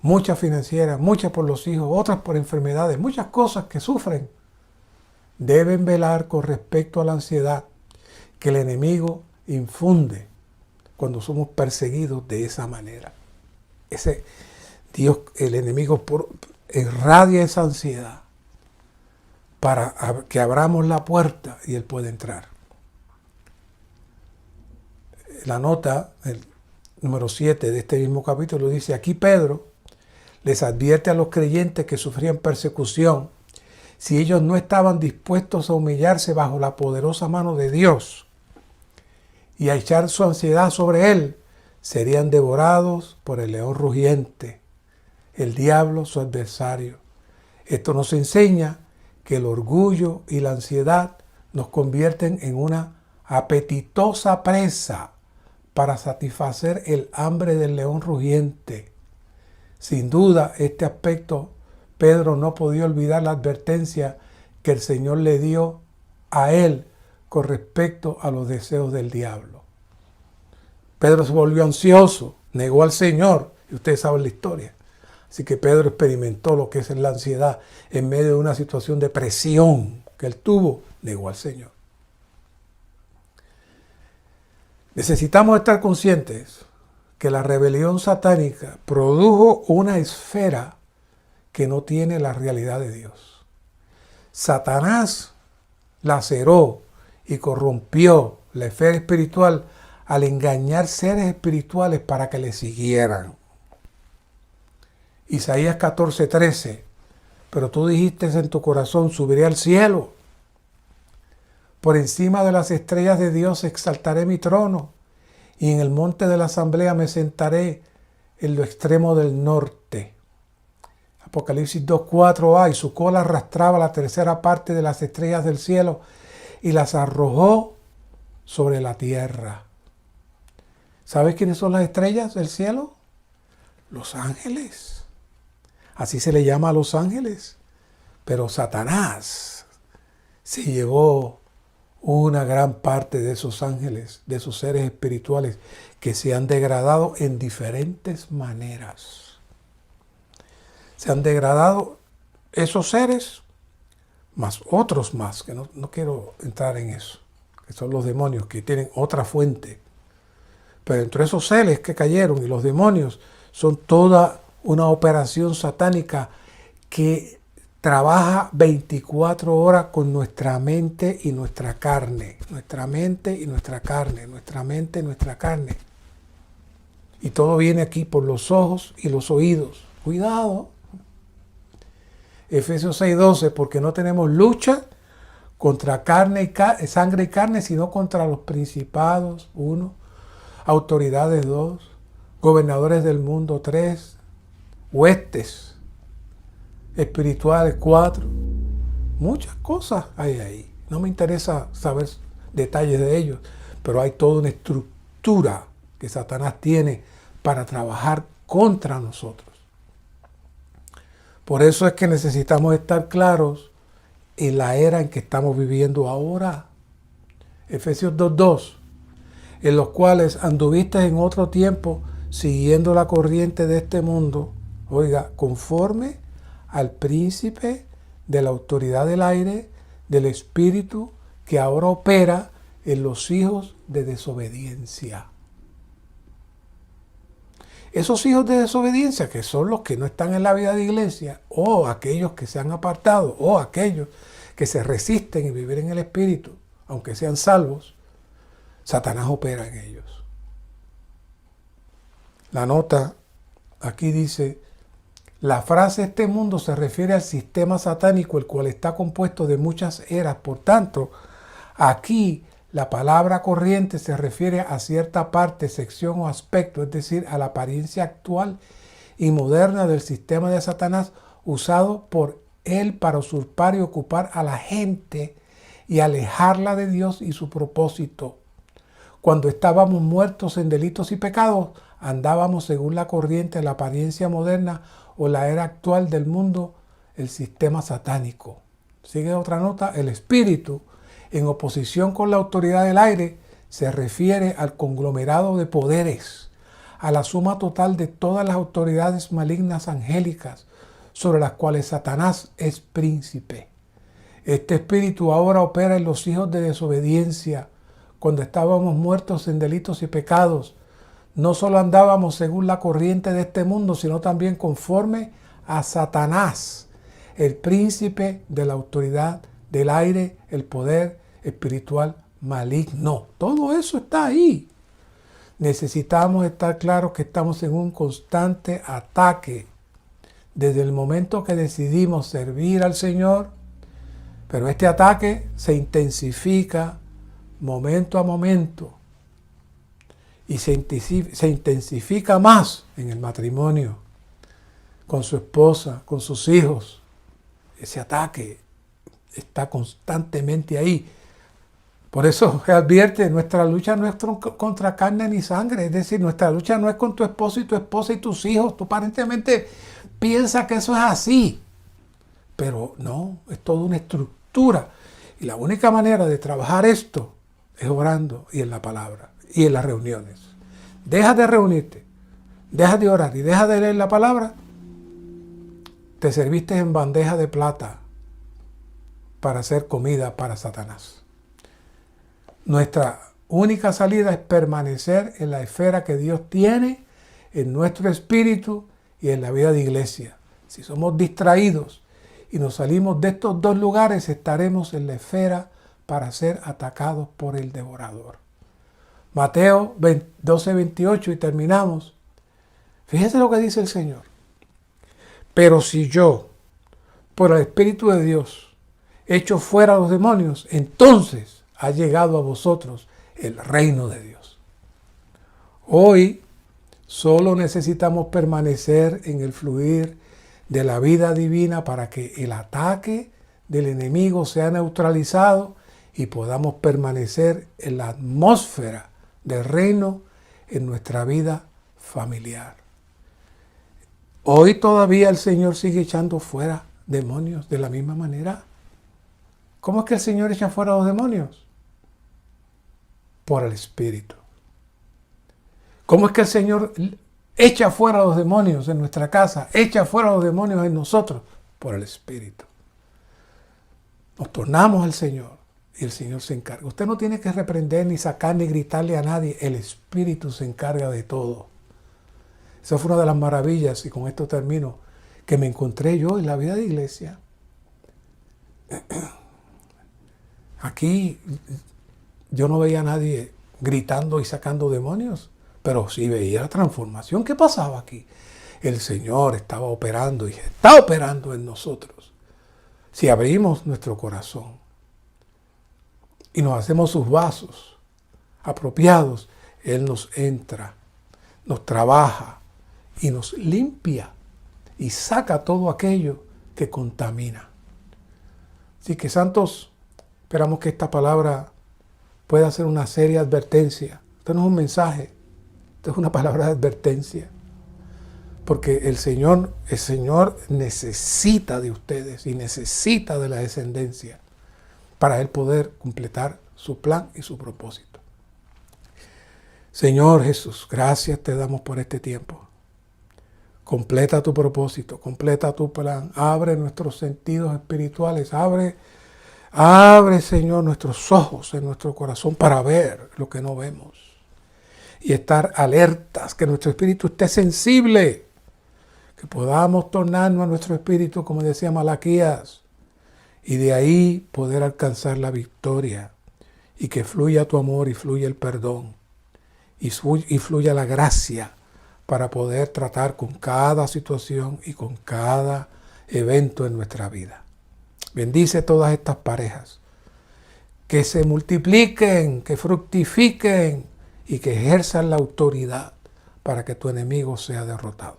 muchas financieras, muchas por los hijos, otras por enfermedades, muchas cosas que sufren. Deben velar con respecto a la ansiedad que el enemigo infunde cuando somos perseguidos de esa manera. El enemigo irradia esa ansiedad para que abramos la puerta y Él pueda entrar. La nota, el número 7 de este mismo capítulo, dice: aquí Pedro les advierte a los creyentes que sufrían persecución si ellos no estaban dispuestos a humillarse bajo la poderosa mano de Dios y a echar su ansiedad sobre Él, serían devorados por el león rugiente, el diablo su adversario. Esto nos enseña que el orgullo y la ansiedad nos convierten en una apetitosa presa para satisfacer el hambre del león rugiente. Sin duda, este aspecto, Pedro no podía olvidar la advertencia que el Señor le dio a él con respecto a los deseos del diablo. Pedro se volvió ansioso, negó al Señor, y ustedes saben la historia. Así que Pedro experimentó lo que es la ansiedad en medio de una situación de presión que él tuvo, negó al Señor. Necesitamos estar conscientes que la rebelión satánica produjo una esfera que no tiene la realidad de Dios. Satanás laceró y corrompió la esfera espiritual al engañar seres espirituales para que le siguieran. Isaías 14:13, pero tú dijiste en tu corazón: subiré al cielo. Por encima de las estrellas de Dios exaltaré mi trono, y en el monte de la asamblea me sentaré en lo extremo del norte. Apocalipsis 2:4a, y su cola arrastraba la tercera parte de las estrellas del cielo y las arrojó sobre la tierra. ¿Sabes quiénes son las estrellas del cielo? Los ángeles. Así se le llama a los ángeles. Pero Satanás se llevó una gran parte de esos ángeles, de esos seres espirituales que se han degradado en diferentes maneras. Se han degradado esos seres, más otros más, que no quiero entrar en eso, que son los demonios, que tienen otra fuente. Pero entre esos seres que cayeron y los demonios son toda una operación satánica que trabaja 24 horas con nuestra mente y nuestra carne. Nuestra mente y nuestra carne. Nuestra mente y nuestra carne. Y todo viene aquí por los ojos y los oídos. Cuidado. Efesios 6:12, porque no tenemos lucha contra sangre y carne, sino contra los principados, 1, autoridades, 2, gobernadores del mundo, 3, huestes espirituales, 4. Muchas cosas hay ahí. No me interesa saber detalles de ellos, pero hay toda una estructura que Satanás tiene para trabajar contra nosotros. Por eso es que necesitamos estar claros en la era en que estamos viviendo ahora. Efesios 2:2, en los cuales anduviste en otro tiempo siguiendo la corriente de este mundo, oiga, conforme al príncipe de la autoridad del aire, del espíritu que ahora opera en los hijos de desobediencia. Esos hijos de desobediencia, que son los que no están en la vida de iglesia, o aquellos que se han apartado, o aquellos que se resisten a vivir en el espíritu, aunque sean salvos, Satanás opera en ellos. La nota aquí dice: la frase "este mundo" se refiere al sistema satánico, el cual está compuesto de muchas eras. Por tanto, aquí la palabra corriente se refiere a cierta parte, sección o aspecto, es decir, a la apariencia actual y moderna del sistema de Satanás usado por él para usurpar y ocupar a la gente y alejarla de Dios y su propósito. Cuando estábamos muertos en delitos y pecados, andábamos según la corriente, la apariencia moderna o la era actual del mundo, el sistema satánico. Sigue otra nota, el espíritu, en oposición con la autoridad del aire, se refiere al conglomerado de poderes, a la suma total de todas las autoridades malignas angélicas sobre las cuales Satanás es príncipe. Este espíritu ahora opera en los hijos de desobediencia. Cuando estábamos muertos en delitos y pecados, no solo andábamos según la corriente de este mundo, sino también conforme a Satanás, el príncipe de la autoridad del aire, el poder espiritual maligno. Todo eso está ahí. Necesitamos estar claros que estamos en un constante ataque desde el momento que decidimos servir al Señor, pero este ataque se intensifica momento a momento y se intensifica más en el matrimonio, con su esposa, con sus hijos. Ese ataque está constantemente ahí. Por eso se advierte, nuestra lucha no es contra carne ni sangre, es decir, nuestra lucha no es con tu esposo y tu esposa y tus hijos. Tú aparentemente piensas que eso es así, pero no, es toda una estructura. Y la única manera de trabajar esto es orando y en la palabra y en las reuniones. Deja de reunirte, deja de orar y deja de leer la palabra. Te serviste en bandeja de plata para hacer comida para Satanás. Nuestra única salida es permanecer en la esfera que Dios tiene en nuestro espíritu y en la vida de iglesia. Si somos distraídos y nos salimos de estos dos lugares, estaremos en la esfera para ser atacados por el devorador. Mateo 12:28 y terminamos. Fíjese lo que dice el Señor. Pero si yo, por el Espíritu de Dios, echo fuera a los demonios, entonces ha llegado a vosotros el reino de Dios. Hoy solo necesitamos permanecer en el fluir de la vida divina para que el ataque del enemigo sea neutralizado y podamos permanecer en la atmósfera del reino en nuestra vida familiar. Hoy todavía el Señor sigue echando fuera demonios de la misma manera. ¿Cómo es que el Señor echa fuera a los demonios? Por el Espíritu. ¿Cómo es que el Señor echa fuera a los demonios en nuestra casa, echa fuera a los demonios en nosotros? Por el Espíritu. Nos tornamos al Señor y el Señor se encarga. Usted no tiene que reprender, ni sacar, ni gritarle a nadie. El Espíritu se encarga de todo. Esa fue una de las maravillas, y con esto termino, que me encontré yo en la vida de iglesia. Aquí yo no veía a nadie gritando y sacando demonios, pero sí veía la transformación que pasaba aquí. El Señor estaba operando y está operando en nosotros. Si abrimos nuestro corazón y nos hacemos sus vasos apropiados, Él nos entra, nos trabaja y nos limpia y saca todo aquello que contamina. Así que, santos, esperamos que esta palabra pueda ser una seria advertencia. Esto no es un mensaje, esto es una palabra de advertencia. Porque el Señor necesita de ustedes y necesita de la descendencia para Él poder completar su plan y su propósito. Señor Jesús, gracias te damos por este tiempo. Completa tu propósito, completa tu plan, abre nuestros sentidos espirituales, abre, Señor, nuestros ojos en nuestro corazón para ver lo que no vemos y estar alertas, que nuestro espíritu esté sensible, que podamos tornarnos a nuestro espíritu, como decía Malaquías, y de ahí poder alcanzar la victoria y que fluya tu amor y fluya el perdón y fluya la gracia para poder tratar con cada situación y con cada evento en nuestra vida. Bendice todas estas parejas, que se multipliquen, que fructifiquen y que ejerzan la autoridad para que tu enemigo sea derrotado.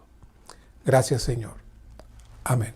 Gracias, Señor. Amén.